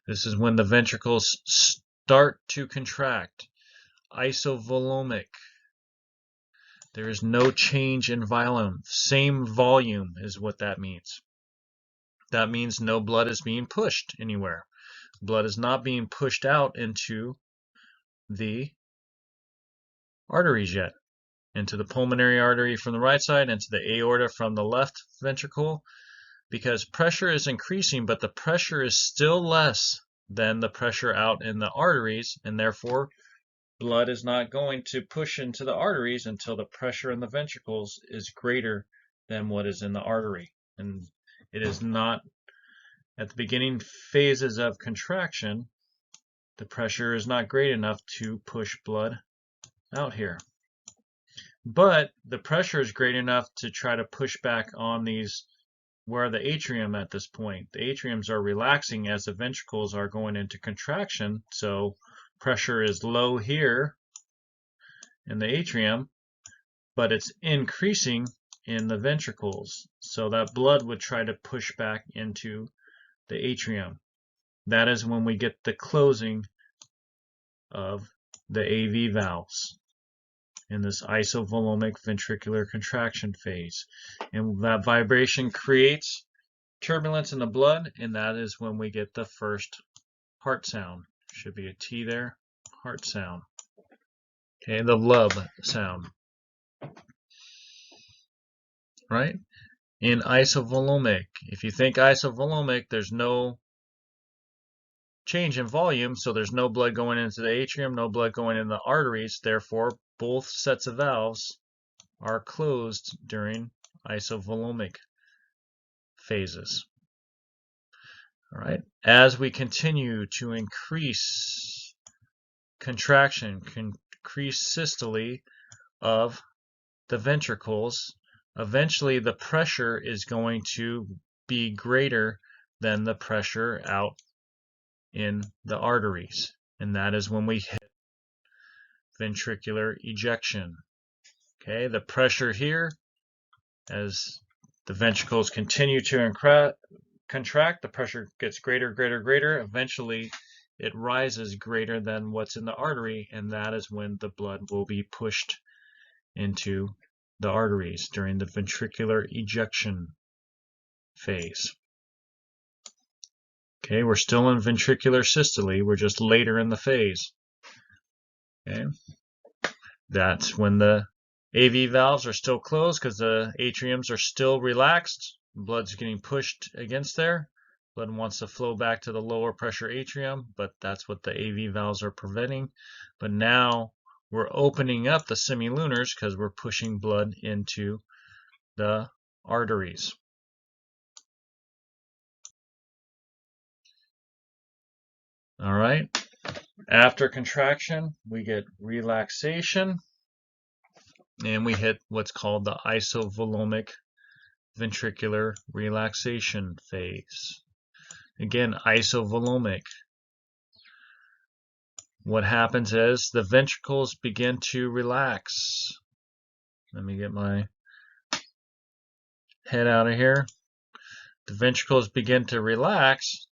This is when the ventricles start to contract. Isovolumic. There is no change in volume. Same volume is what that means. That means no blood is being pushed anywhere. Blood is not being pushed out into the arteries yet. Into the pulmonary artery from the right side, into the aorta from the left ventricle, because pressure is increasing, but the pressure is still less than the pressure out in the arteries, and therefore blood is not going to push into the arteries until the pressure in the ventricles is greater than what is in the artery. And it is not at the beginning phases of contraction, the pressure is not great enough to push blood out here. But the pressure is great enough to try to push back on these, where the atrium at this point. The atriums are relaxing as the ventricles are going into contraction, so pressure is low here in the atrium, but it's increasing in the ventricles. So that blood would try to push back into the atrium. That is when we get the closing of the AV valves in this isovolumic ventricular contraction phase. And that vibration creates turbulence in the blood, and that is when we get the first heart sound. Should be a T there, heart sound. Okay, the lub sound. Right? In isovolumic, if you think isovolumic, there's no change in volume, so there's no blood going into the atrium, no blood going in the arteries, therefore both sets of valves are closed during isovolumic phases. All right. As we continue to increase contraction, increase systole of the ventricles, eventually the pressure is going to be greater than the pressure out in the arteries. And that is when we hit ventricular ejection. Okay, the pressure here, as the ventricles continue to contract, the pressure gets greater, greater, greater. Eventually, it rises greater than what's in the artery, and that is when the blood will be pushed into the arteries during the ventricular ejection phase. Okay, we're still in ventricular systole, we're just later in the phase. Okay, that's when the AV valves are still closed because the atriums are still relaxed. Blood's getting pushed against there. Blood wants to flow back to the lower pressure atrium, but that's what the AV valves are preventing. But now we're opening up the semilunars because we're pushing blood into the arteries. All right. After contraction, we get relaxation, and we hit what's called the isovolumic ventricular relaxation phase. Again, isovolumic. What happens is the ventricles begin to relax. Let me get my head out of here. The ventricles begin to relax.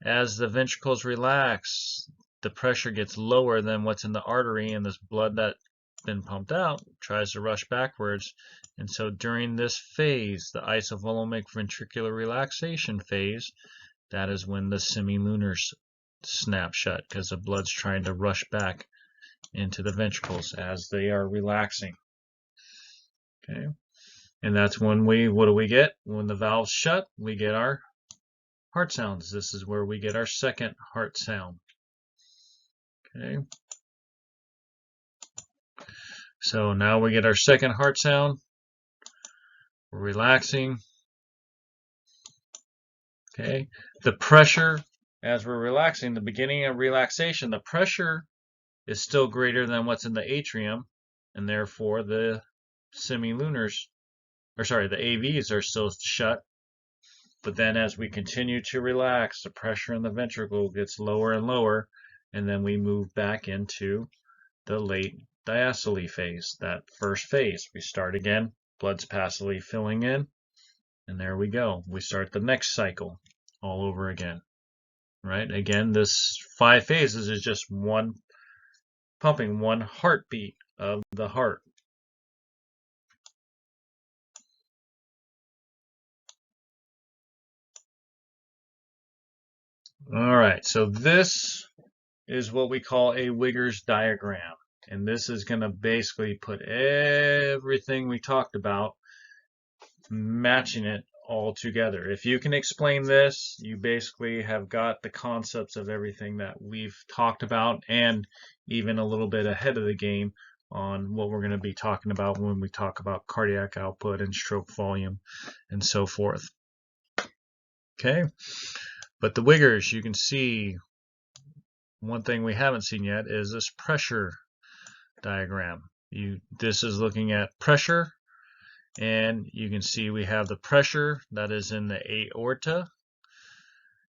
As the ventricles relax, the pressure gets lower than what's in the artery, and this blood that's been pumped out tries to rush backwards. And so during this phase, the isovolumic ventricular relaxation phase, that is when the semilunars snap shut because the blood's trying to rush back into the ventricles as they are relaxing. Okay, and that's when what do we get? When the valves shut, we get our heart sounds. This is where we get our second heart sound. Okay, so now we get our second heart sound. We're relaxing. Okay, the pressure as we're relaxing, the beginning of relaxation, the pressure is still greater than what's in the atrium, and therefore the semilunars, or sorry, the AVs are still shut. But then as we continue to relax, the pressure in the ventricle gets lower and lower, and then we move back into the late diastole phase, that first phase. We start again, blood's passively filling in, and there we go. We start the next cycle all over again. Right? Again, this 5 phases is just one pumping, one heartbeat of the heart. All right, so this is what we call a Wiggers diagram. And this is going to basically put everything we talked about, matching it all together. If you can explain this, you basically have got the concepts of everything that we've talked about, and even a little bit ahead of the game on what we're going to be talking about when we talk about cardiac output and stroke volume and so forth. Okay, but the Wiggers, you can see one thing we haven't seen yet is this pressure diagram. This is looking at pressure, and you can see we have the pressure that is in the aorta,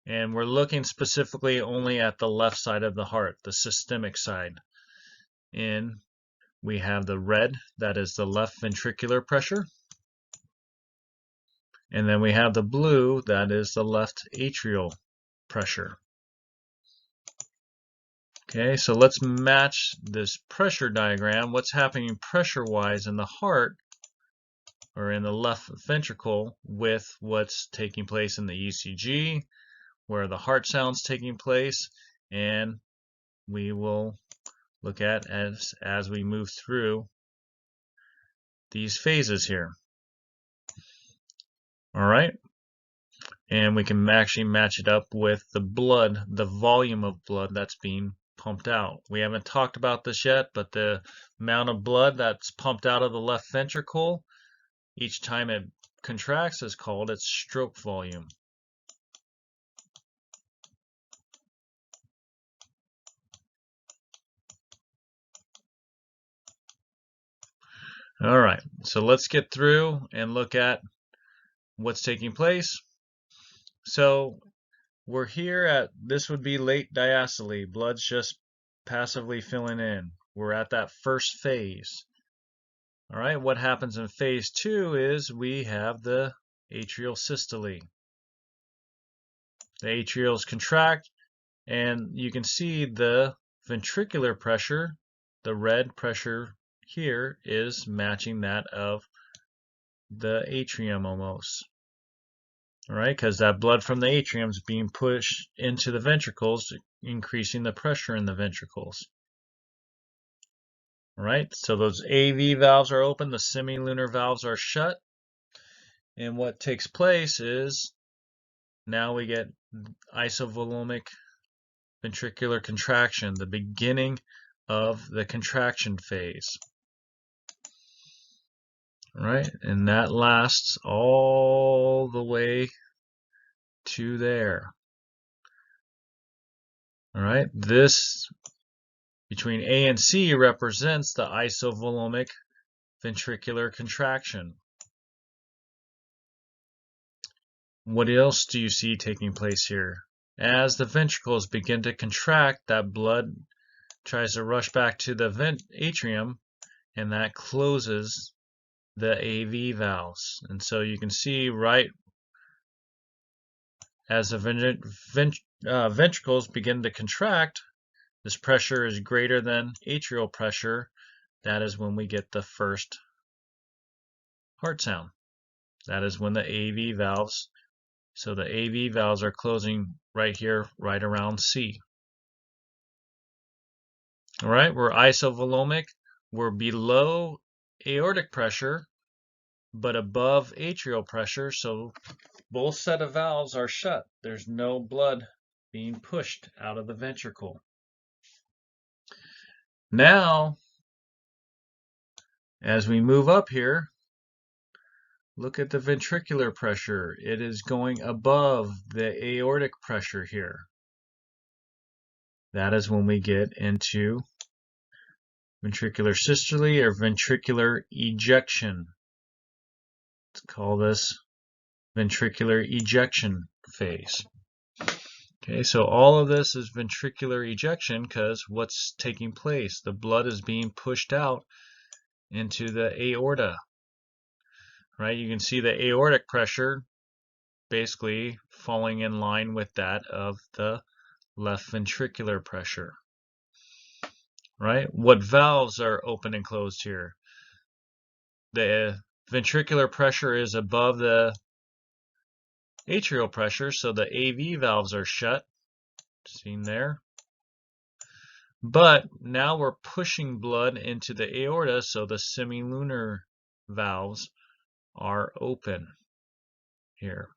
and we're looking specifically only at the left side of the heart, the systemic side. And we have the red, that is the left ventricular pressure, and then we have the blue, that is the left atrial pressure. Okay, so let's match this pressure diagram, what's happening pressure-wise in the heart or in the left ventricle, with what's taking place in the ECG, where the heart sound's taking place, and we will look at as we move through these phases here. All right, and we can actually match it up with the blood, the volume of blood that's being pumped out. We haven't talked about this yet, but the amount of blood that's pumped out of the left ventricle each time it contracts is called its stroke volume. All right, so let's get through and look at what's taking place. So we're here at, this would be late diastole. Blood's just passively filling in. We're at that first phase. All right, what happens in phase 2 is we have the atrial systole. The atrials contract, and you can see the ventricular pressure, the red pressure here, is matching that of the atrium almost. All right, because that blood from the atrium is being pushed into the ventricles, increasing the pressure in the ventricles. All right, so those AV valves are open, the semilunar valves are shut, and what takes place is now we get isovolumic ventricular contraction, the beginning of the contraction phase. All right, and that lasts all the way to there. All right, this between A and C represents the isovolumic ventricular contraction. What else do you see taking place here? As the ventricles begin to contract, that blood tries to rush back to the atrium, and that closes the AV valves. And so you can see right as the ventricles begin to contract, this pressure is greater than atrial pressure. That is when we get the first heart sound. That is when the AV valves, so the AV valves are closing right here, right around C. All right, we're isovolumic. We're below aortic pressure, but above atrial pressure, so both set of valves are shut. There's no blood being pushed out of the ventricle. Now, as we move up here, look at the ventricular pressure. It is going above the aortic pressure here. That is when we get into ventricular systole or ventricular ejection. Let's call this ventricular ejection phase. Okay, so all of this is ventricular ejection because what's taking place? The blood is being pushed out into the aorta. Right? You can see the aortic pressure basically falling in line with that of the left ventricular pressure. Right? What valves are open and closed here? The ventricular pressure is above the atrial pressure, so the AV valves are shut, seen there. But now we're pushing blood into the aorta, so the semilunar valves are open here.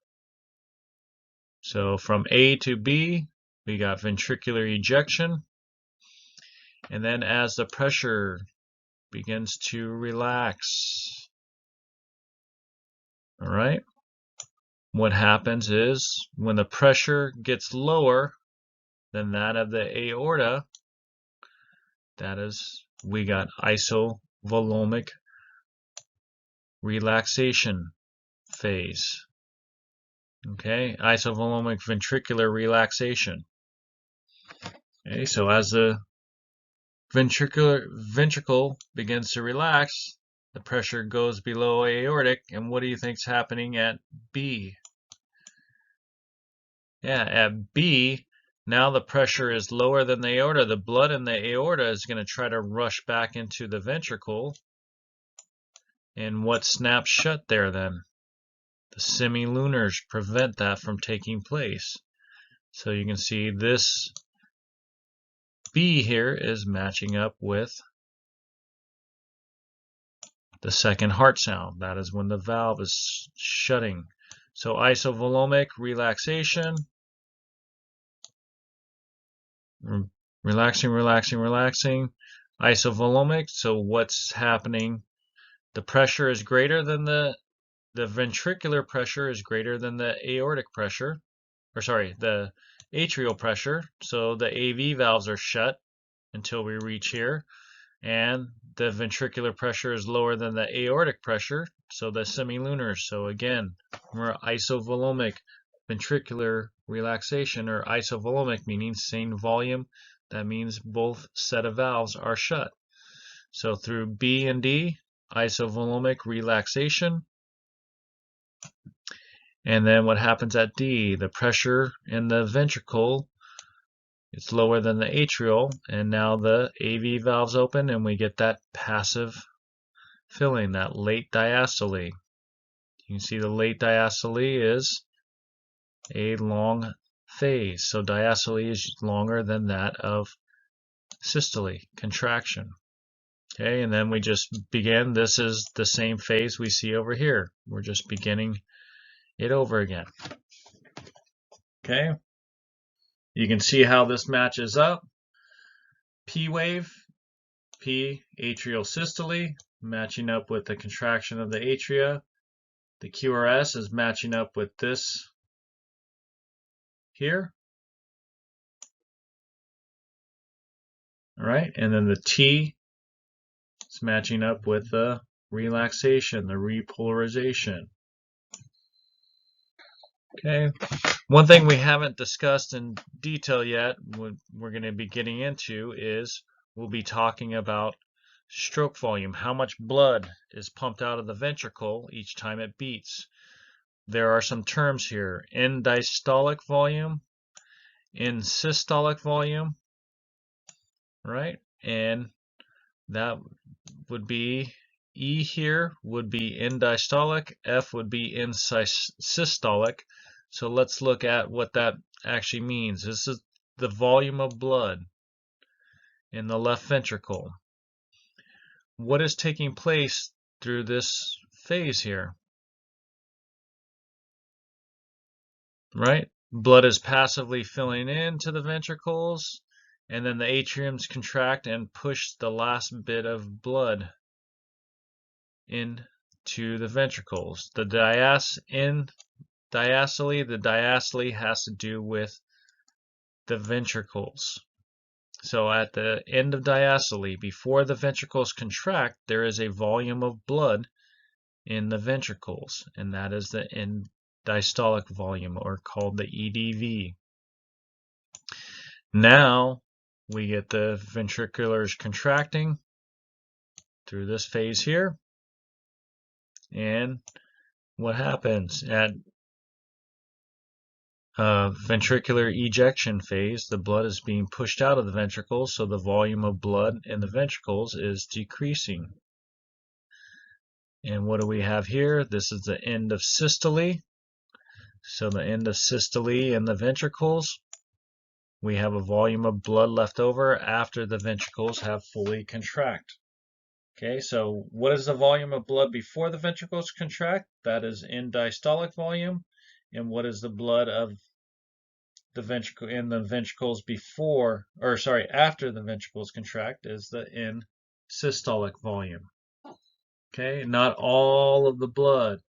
So from A to B, we got ventricular ejection. And then as the pressure begins to relax, all right, what happens is when the pressure gets lower than that of the aorta, that is, we got isovolumic relaxation phase. Okay, isovolumic ventricular relaxation. Okay, so as the ventricle begins to relax, the pressure goes below aortic, and what do you think is happening at B? Yeah, at B, now the pressure is lower than the aorta. The blood in the aorta is going to try to rush back into the ventricle. And what snaps shut there then? The semilunars prevent that from taking place. So you can see this B here is matching up with the second heart sound. That is when the valve is shutting. So isovolumic relaxation. Relaxing, relaxing, relaxing. Isovolumic, so what's happening? The pressure is greater than the ventricular pressure is greater than the aortic pressure, or sorry, the atrial pressure. So the AV valves are shut until we reach here. And the ventricular pressure is lower than the aortic pressure, so the semilunars. So again, we're isovolumic ventricular relaxation, or isovolumic meaning same volume. That means both set of valves are shut. So through B and D, isovolumic relaxation. And then what happens at D? The pressure in the ventricle is lower than the atrial, and now the AV valves open and we get that passive filling, that late diastole. You can see the late diastole is a long phase. So diastole is longer than that of systole, contraction. Okay, and then we just begin. This is the same phase we see over here. We're just beginning it over again. Okay, you can see how this matches up. P wave, P atrial systole, matching up with the contraction of the atria. The QRS is matching up with this here. All right, and then the T is matching up with the relaxation, the repolarization. Okay, one thing we haven't discussed in detail yet, we're going to be getting into, is we'll be talking about stroke volume, how much blood is pumped out of the ventricle each time it beats. There are some terms here: end diastolic volume, end systolic volume, right? And that would be E here would be end diastolic, F would be end systolic. So let's look at what that actually means. This is the volume of blood in the left ventricle. What is taking place through this phase here? Right? Blood is passively filling into the ventricles, and then the atriums contract and push the last bit of blood into the ventricles. The diastole has to do with the ventricles. So at the end of diastole, before the ventricles contract, there is a volume of blood in the ventricles, and that is the end diastolic volume, or called the EDV. Now we get the ventriculars contracting through this phase here, and what happens at ventricular ejection phase? The blood is being pushed out of the ventricles, so the volume of blood in the ventricles is decreasing. And what do we have here? This is the end of systole. So the end of systole in the ventricles, we have a volume of blood left over after the ventricles have fully contract. Okay, so what is the volume of blood before the ventricles contract? That is end diastolic volume. And what is the blood of the ventricle in the ventricles after the ventricles contract is the end systolic volume. Okay, not all of the blood.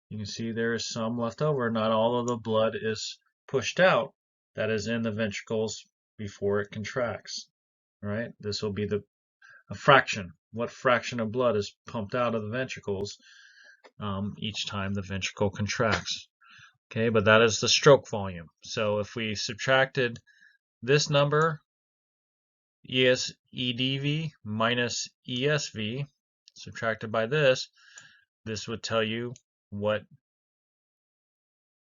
You can see there is some left over. Not all of the blood is pushed out that is in the ventricles before it contracts. Right? This will be a fraction. What fraction of blood is pumped out of the ventricles each time the ventricle contracts. Okay, but that is the stroke volume. So if we subtracted this number, EDV minus ESV, subtracted by this would tell you what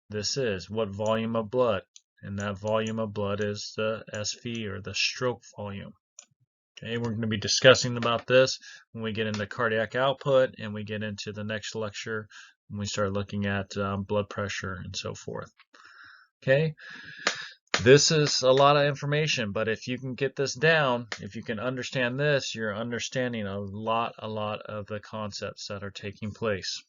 this is, what volume of blood. And that volume of blood is the SV, or the stroke volume. Okay, we're going to be discussing about this when we get into cardiac output and we get into the next lecture when we start looking at blood pressure and so forth. Okay, this is a lot of information, but if you can get this down, if you can understand this, you're understanding a lot of the concepts that are taking place.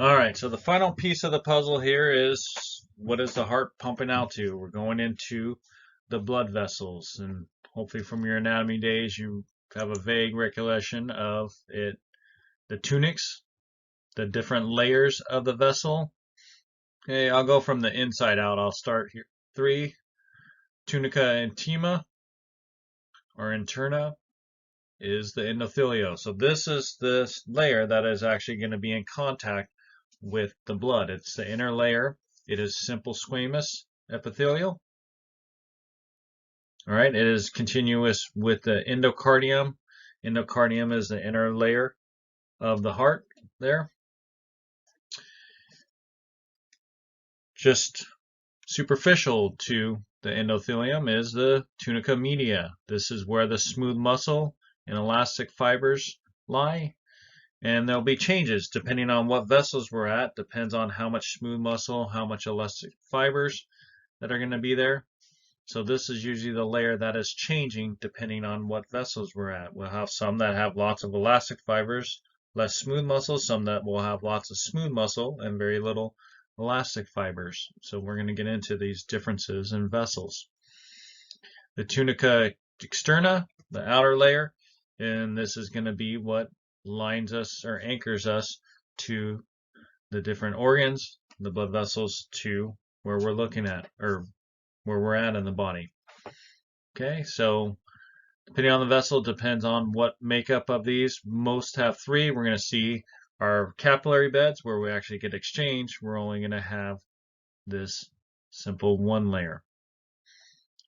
All right, so the final piece of the puzzle here is what is the heart pumping out to? We're going into the blood vessels, and hopefully from your anatomy days you have a vague recollection of it, the tunics, the different layers of the vessel. Okay, I'll go from the inside out. I'll start here. 3, tunica intima or interna is the endothelium. So this is this layer that is actually going to be in contact with the blood. It's the inner layer. It is simple squamous epithelial. All right, it is continuous with the endocardium. Endocardium is the inner layer of the heart there. Just superficial to the endothelium is the tunica media. This is where the smooth muscle and elastic fibers lie. And there'll be changes depending on what vessels we're at. Depends on how much smooth muscle, how much elastic fibers that are going to be there. So this is usually the layer that is changing depending on what vessels we're at. We'll have some that have lots of elastic fibers, less smooth muscle, some that will have lots of smooth muscle and very little elastic fibers. So we're going to get into these differences in vessels. The tunica externa, the outer layer, and this is going to be what lines us or anchors us to the different organs, the blood vessels, to where we're looking at or where we're at in the body. Okay, so depending on the vessel, depends on what makeup of these. Most have 3. We're going to see our capillary beds where we actually get exchange. We're only going to have this simple 1 layer.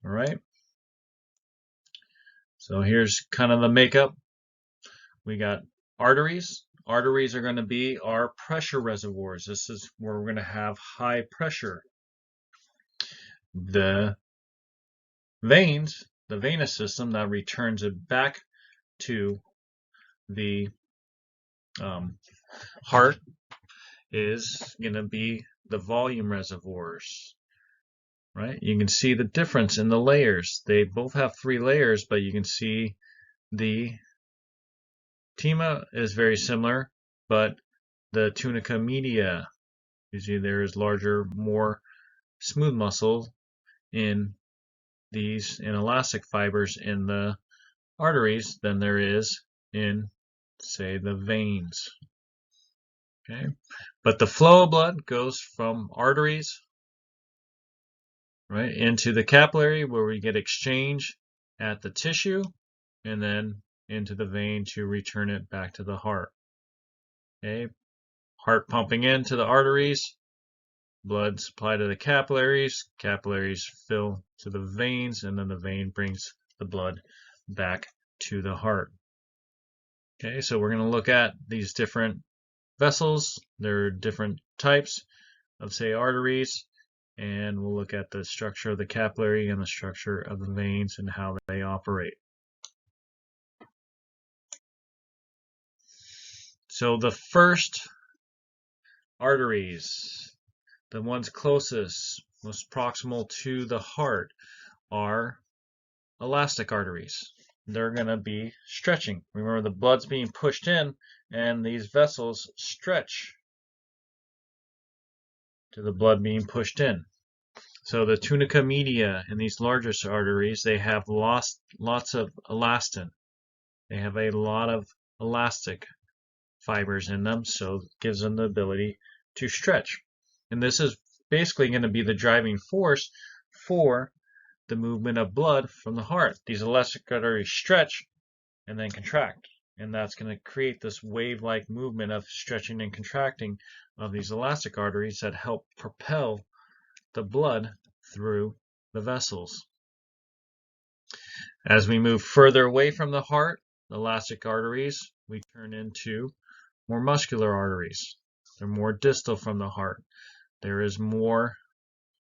All right. So here's kind of the makeup. We got arteries. Arteries are going to be our pressure reservoirs. This is where we're going to have high pressure. The veins, the venous system that returns it back to the heart is going to be the volume reservoirs. Right? You can see the difference in the layers. They both have 3 layers, but you can see the Tima is very similar, but the tunica media, usually there is larger, more smooth muscle in these and elastic fibers in the arteries than there is in, say, the veins. Okay, but the flow of blood goes from arteries, right, into the capillary where we get exchange at the tissue, and then into the vein to return it back to the heart. Okay, heart pumping into the arteries, blood supply to the capillaries, capillaries fill to the veins, and then the vein brings the blood back to the heart. Okay, so we're going to look at these different vessels. There are different types of, say, arteries, and we'll look at the structure of the capillary and the structure of the veins and how they operate. So the first arteries, the ones closest, most proximal to the heart, are elastic arteries. They're going to be stretching. Remember, the blood's being pushed in, and these vessels stretch to the blood being pushed in. So the tunica media and these largest arteries, they have lots of elastin. They have a lot of elastic fibers in them, so it gives them the ability to stretch. And this is basically going to be the driving force for the movement of blood from the heart. These elastic arteries stretch and then contract, and that's going to create this wave-like movement of stretching and contracting of these elastic arteries that help propel the blood through the vessels. As we move further away from the heart, the elastic arteries, we turn into more muscular arteries. They're more distal from the heart. There is more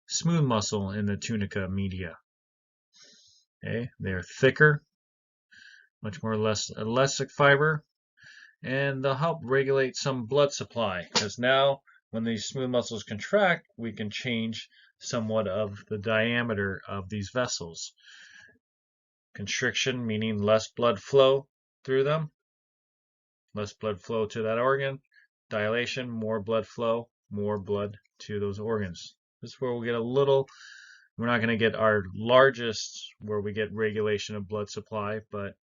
smooth muscle in the tunica media. Okay, they're thicker, much more less elastic fiber, and they'll help regulate some blood supply, because now when these smooth muscles contract, we can change somewhat of the diameter of these vessels. Constriction, meaning less blood flow through them, less blood flow to that organ. dilation, more blood flow, more blood to those organs. This is where we'll get a little, we're not going to get our largest where we get regulation of blood supply, but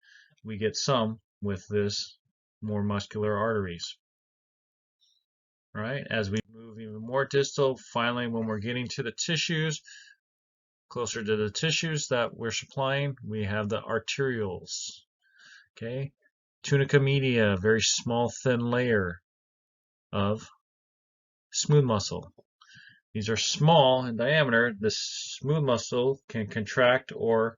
we get some with this more muscular arteries. All right, as we move even more distal, finally when we're getting to the tissues, closer to the tissues that we're supplying, we have the arterioles. Okay, tunica media, very small thin layer of smooth muscle. These are small in diameter. The smooth muscle can contract or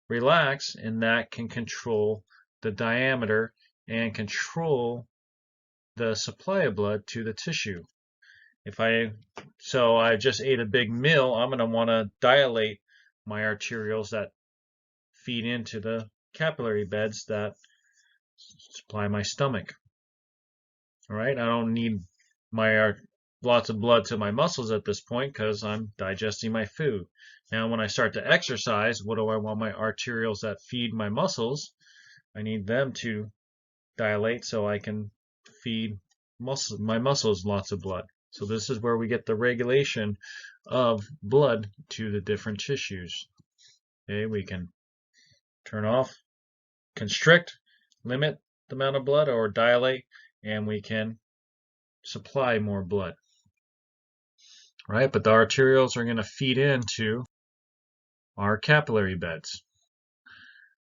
relax, and that can control the diameter and control the supply of blood to the tissue. So I just ate a big meal, I'm going to want to dilate my arterioles that feed into the capillary beds that supply my stomach. All right, I don't need lots of blood to my muscles at this point because I'm digesting my food. Now when I start to exercise, what do I want my arterioles that feed my muscles? I need them to dilate so I can feed my muscles lots of blood. So this is where we get the regulation of blood to the different tissues. Okay, we can turn off, constrict, limit the amount of blood, or dilate, and we can supply more blood. Right, but the arterioles are going to feed into our capillary beds.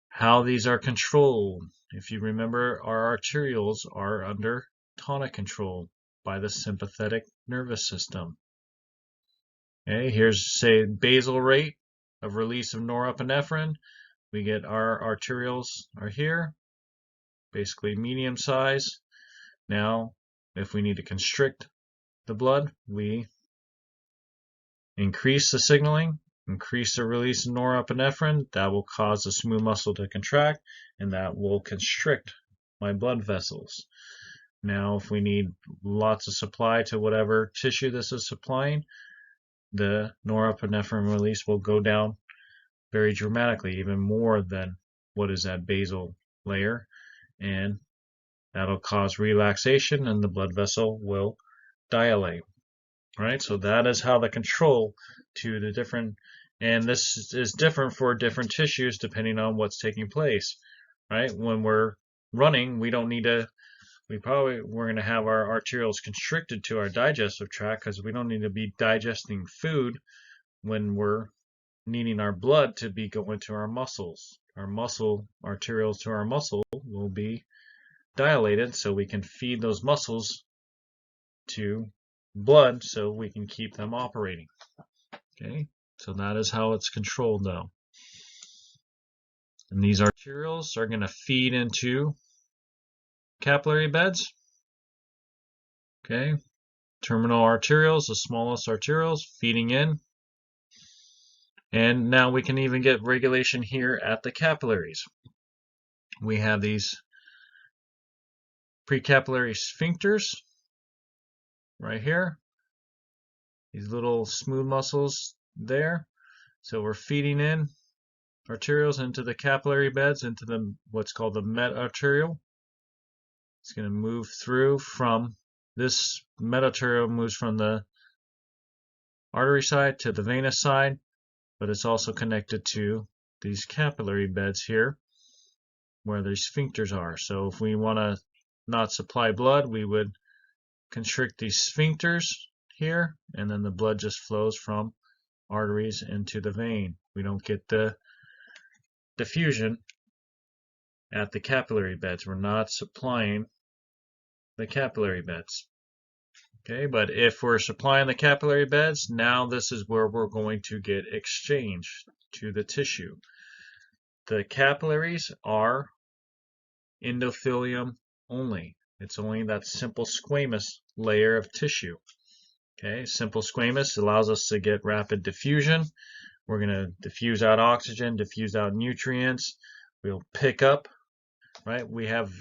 How these are controlled, if you remember, our arterioles are under tonic control by the sympathetic nervous system. Okay, here's, say, basal rate of release of norepinephrine. We get our arterioles are here, basically medium size. Now, if we need to constrict the blood, we increase the signaling, increase the release of norepinephrine. That will cause the smooth muscle to contract, and that will constrict my blood vessels. Now, if we need lots of supply to whatever tissue this is supplying, the norepinephrine release will go down very dramatically, even more than what is that basal layer, and that'll cause relaxation and the blood vessel will dilate. Right, so that is how the control to the different, and this is different for different tissues depending on what's taking place. Right, when we're running, we don't need to, we're going to have our arterioles constricted to our digestive tract because we don't need to be digesting food when we're needing our blood to be going to our muscles. Our arterioles to our muscle will be dilated so we can feed those muscles to blood so we can keep them operating. Okay, so that is how it's controlled though. And these arterioles are going to feed into capillary beds. Okay, terminal arterioles, the smallest arterioles, feeding in. And now we can even get regulation here at the capillaries. We have these precapillary sphincters right here. These little smooth muscles there. So we're feeding in arterioles into the capillary beds, into the what's called the metarteriole. It's going to move through from this metarteriole, moves from the artery side to the venous side, but it's also connected to these capillary beds here where the sphincters are. So if we want to not supply blood, we would constrict these sphincters here, and then the blood just flows from arteries into the vein. We don't get the diffusion at the capillary beds. We're not supplying the capillary beds. Okay, but if we're supplying the capillary beds, now this is where we're going to get exchange to the tissue. The capillaries are endothelium only. It's only that simple squamous layer of tissue. Okay, simple squamous allows us to get rapid diffusion. We're going to diffuse out oxygen, diffuse out nutrients. We'll pick up, right? We have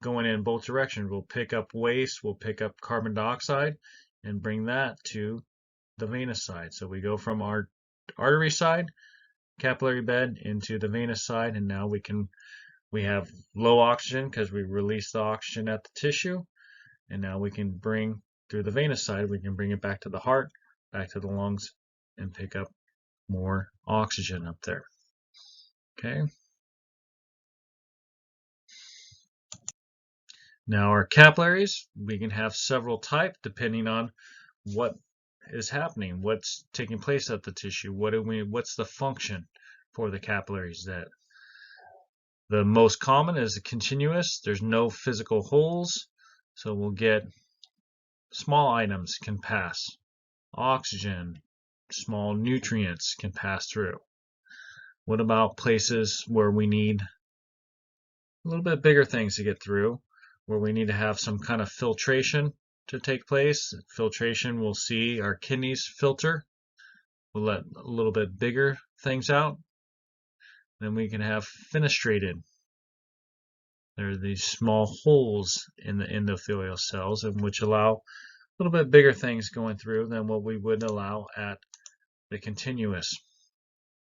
going in both directions. We'll pick up waste, we'll pick up carbon dioxide, and bring that to the venous side. So we go from our artery side, capillary bed, into the venous side, and now we have low oxygen because we release the oxygen at the tissue, And now we can bring, through the venous side, we can bring it back to the heart, back to the lungs, and pick up more oxygen up there. Okay. Now our capillaries, we can have several types depending on what is happening, what's taking place at the tissue, what's the function for the capillaries. That the most common is the continuous. There's no physical holes, so we'll get small items can pass, oxygen, small nutrients can pass through. What about places where we need a little bit bigger things to get through, where we need to have some kind of filtration to take place? Filtration, we'll see our kidneys filter. We'll let a little bit bigger things out. Then we can have fenestrated. There are these small holes in the endothelial cells, which allow a little bit bigger things going through than what we would allow at the continuous.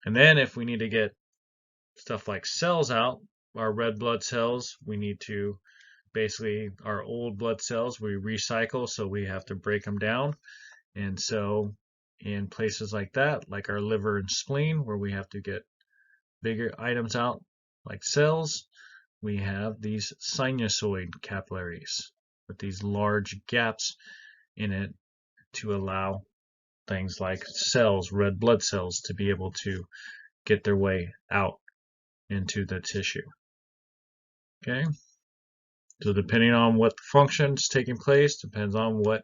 And then if we need to get stuff like cells out, our red blood cells, we need to basically, our old blood cells, we recycle, so we have to break them down. And so in places like that, like our liver and spleen, where we have to get bigger items out, like cells, we have these sinusoid capillaries with these large gaps in it to allow things like cells, red blood cells, to be able to get their way out into the tissue. Okay? So depending on what function's taking place, depends on what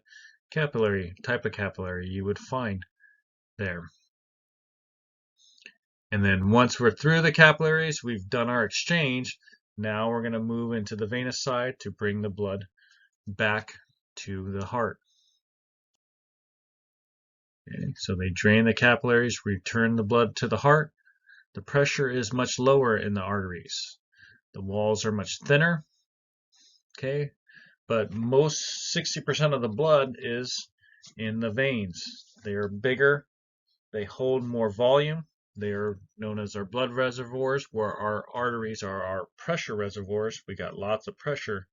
type of capillary you would find there. And then once we're through the capillaries, we've done our exchange. Now we're going to move into the venous side to bring the blood back to the heart. Okay, so they drain the capillaries, return the blood to the heart. The pressure is much lower in the arteries. The walls are much thinner. Okay, but most 60% of the blood is in the veins. They are bigger. They hold more volume. They are known as our blood reservoirs, where our arteries are our pressure reservoirs. We got lots of pressure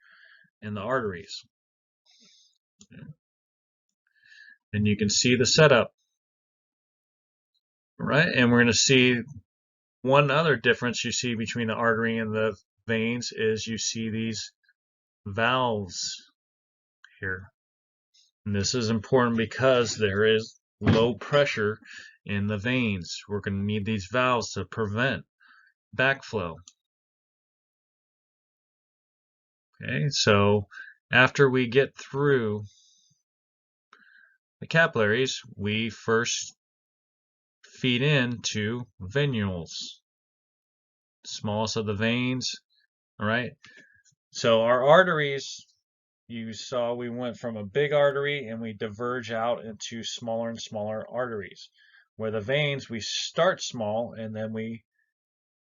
in the arteries. And you can see the setup, right? And we're going to see one other difference you see between the artery and the veins is you see these valves here. And this is important because there is low pressure in the veins. We're going to need these valves to prevent backflow. Okay, so after we get through the capillaries, we first feed into venules, smallest of the veins. All right, so our arteries, you saw we went from a big artery and we diverge out into smaller and smaller arteries. Where the veins, we start small and then we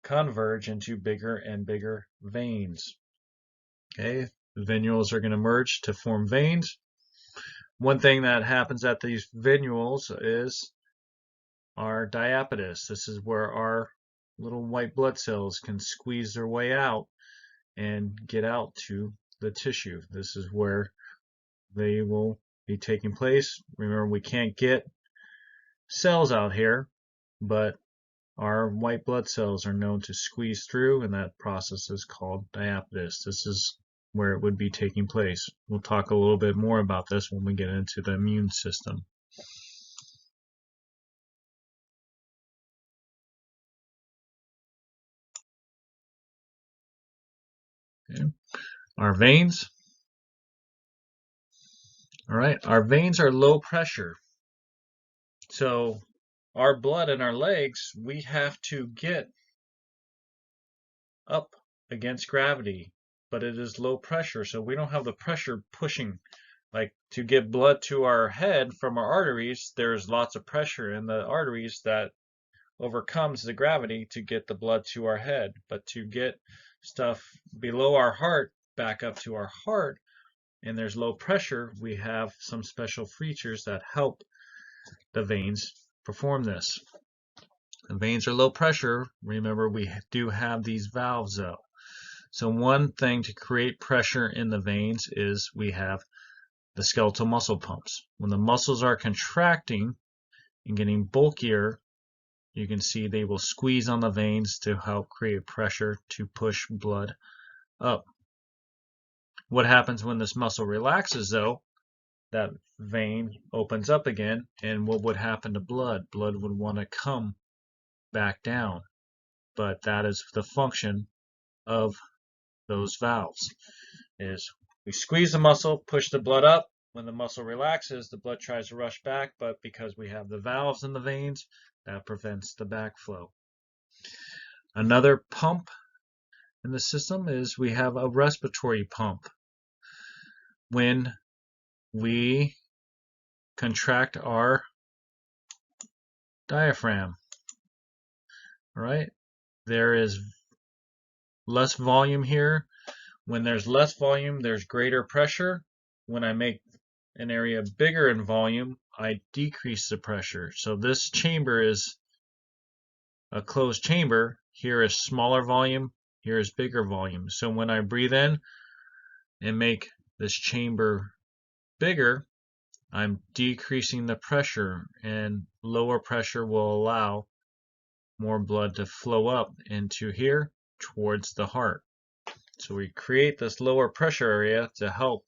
converge into bigger and bigger veins. Okay, the venules are going to merge to form veins. One thing that happens at these venules is our diapetus. This is where our little white blood cells can squeeze their way out and get out to the tissue. This is where they will be taking place. Remember, we can't get cells out here, but our white blood cells are known to squeeze through, and that process is called diapetus. This is where it would be taking place. We'll talk a little bit more about this when we get into the immune system. Okay. Our veins. All right, our veins are low pressure. So our blood in our legs, we have to get up against gravity, but it is low pressure, so we don't have the pressure pushing. Like to get blood to our head from our arteries, there's lots of pressure in the arteries that overcomes the gravity to get the blood to our head. But to get stuff below our heart back up to our heart, and there's low pressure, we have some special features that help the veins perform this. The veins are low pressure. Remember, we do have these valves though. So one thing to create pressure in the veins is we have the skeletal muscle pumps. When the muscles are contracting and getting bulkier, you can see they will squeeze on the veins to help create pressure to push blood up. What happens when this muscle relaxes, though? That vein opens up again, and what would happen to blood? Blood would want to come back down, but that is the function of those valves. Is we squeeze the muscle, push the blood up. When the muscle relaxes, the blood tries to rush back, but because we have the valves in the veins, that prevents the backflow. Another pump in the system is we have a respiratory pump. When we contract our diaphragm, all right, there is less volume here. When there's less volume, there's greater pressure. When I make an area bigger in volume, I decrease the pressure. So this chamber is a closed chamber. Here is smaller volume, here is bigger volume. So when I breathe in and make this chamber bigger, I'm decreasing the pressure, and lower pressure will allow more blood to flow up into here towards the heart. So we create this lower pressure area to help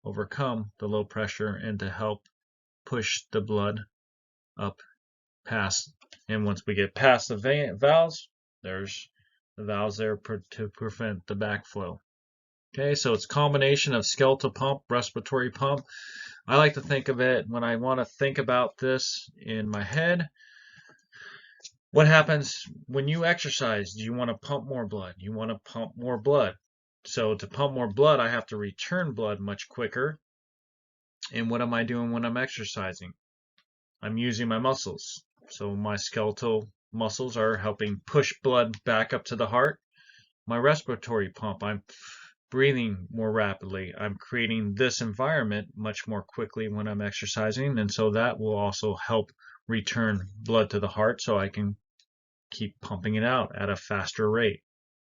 overcome the low pressure and to help push the blood up past. And once we get past the valves, there's the valves there to prevent the backflow. Okay, so it's a combination of skeletal pump, respiratory pump. I like to think of it when I want to think about this in my head. What happens when you exercise? Do you want to pump more blood? You want to pump more blood. So to pump more blood, I have to return blood much quicker. And what am I doing when I'm exercising? I'm using my muscles. So my skeletal muscles are helping push blood back up to the heart. My respiratory pump, I'm breathing more rapidly. I'm creating this environment much more quickly when I'm exercising, and so that will also help return blood to the heart so I can keep pumping it out at a faster rate.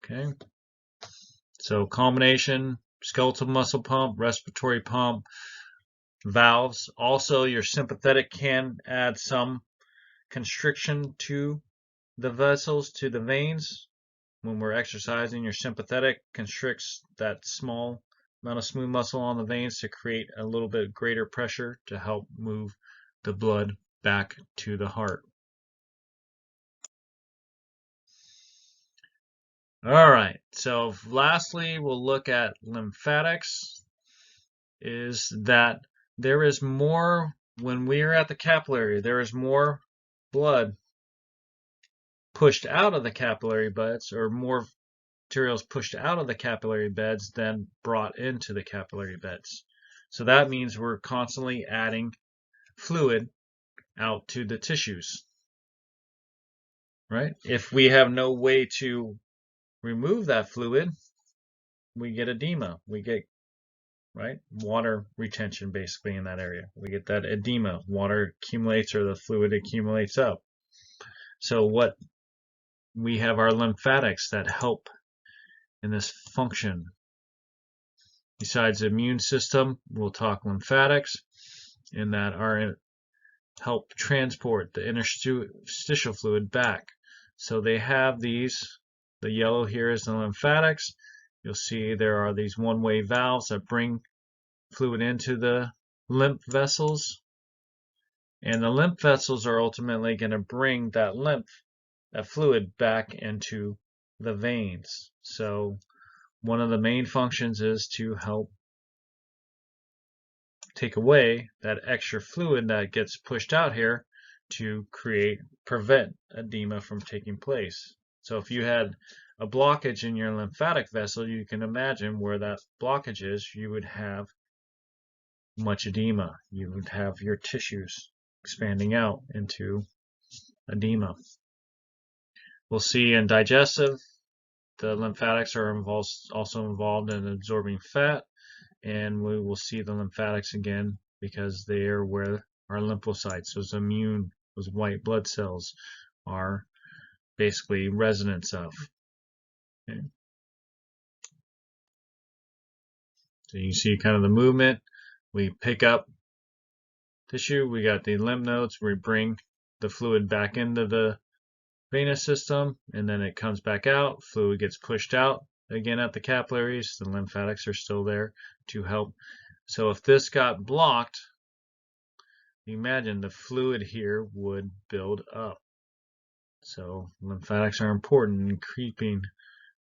Okay, so combination, skeletal muscle pump, respiratory pump, valves. Also, your sympathetic can add some constriction to the vessels, to the veins. When we're exercising, your sympathetic constricts that small amount of smooth muscle on the veins to create a little bit greater pressure to help move the blood back to the heart. All right, so lastly, we'll look at lymphatics. Is that there is more, when we are at the capillary, there is more blood pushed out of the capillary beds, or more materials pushed out of the capillary beds than brought into the capillary beds. So that means we're constantly adding fluid out to the tissues, right? If we have no way to remove that fluid, we get edema. We get, right, water retention basically in that area. We get that edema. Water accumulates, or the fluid accumulates up. So what we have our lymphatics that help in this function. Besides the immune system, we'll talk lymphatics, in that are help transport the interstitial fluid back. So they have these, the yellow here is the lymphatics. You'll see there are these one-way valves that bring fluid into the lymph vessels, and the lymph vessels are ultimately going to bring that fluid back into the veins. So one of the main functions is to help take away that extra fluid that gets pushed out here to prevent edema from taking place. So if you had a blockage in your lymphatic vessel, you can imagine where that blockage is, you would have much edema. You would have your tissues expanding out into edema. We'll see in digestive, the lymphatics are also involved in absorbing fat, and we will see the lymphatics again because they are where our lymphocytes, those white blood cells, are basically residents of. Okay. So you see kind of the movement We pick up tissue, we got the lymph nodes, we bring the fluid back into the venous system, and then it comes back out. Fluid gets pushed out again at the capillaries. The lymphatics are still there to help. So if this got blocked, imagine the fluid here would build up. So lymphatics are important in keeping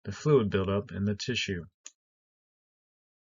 the fluid buildup in the tissue.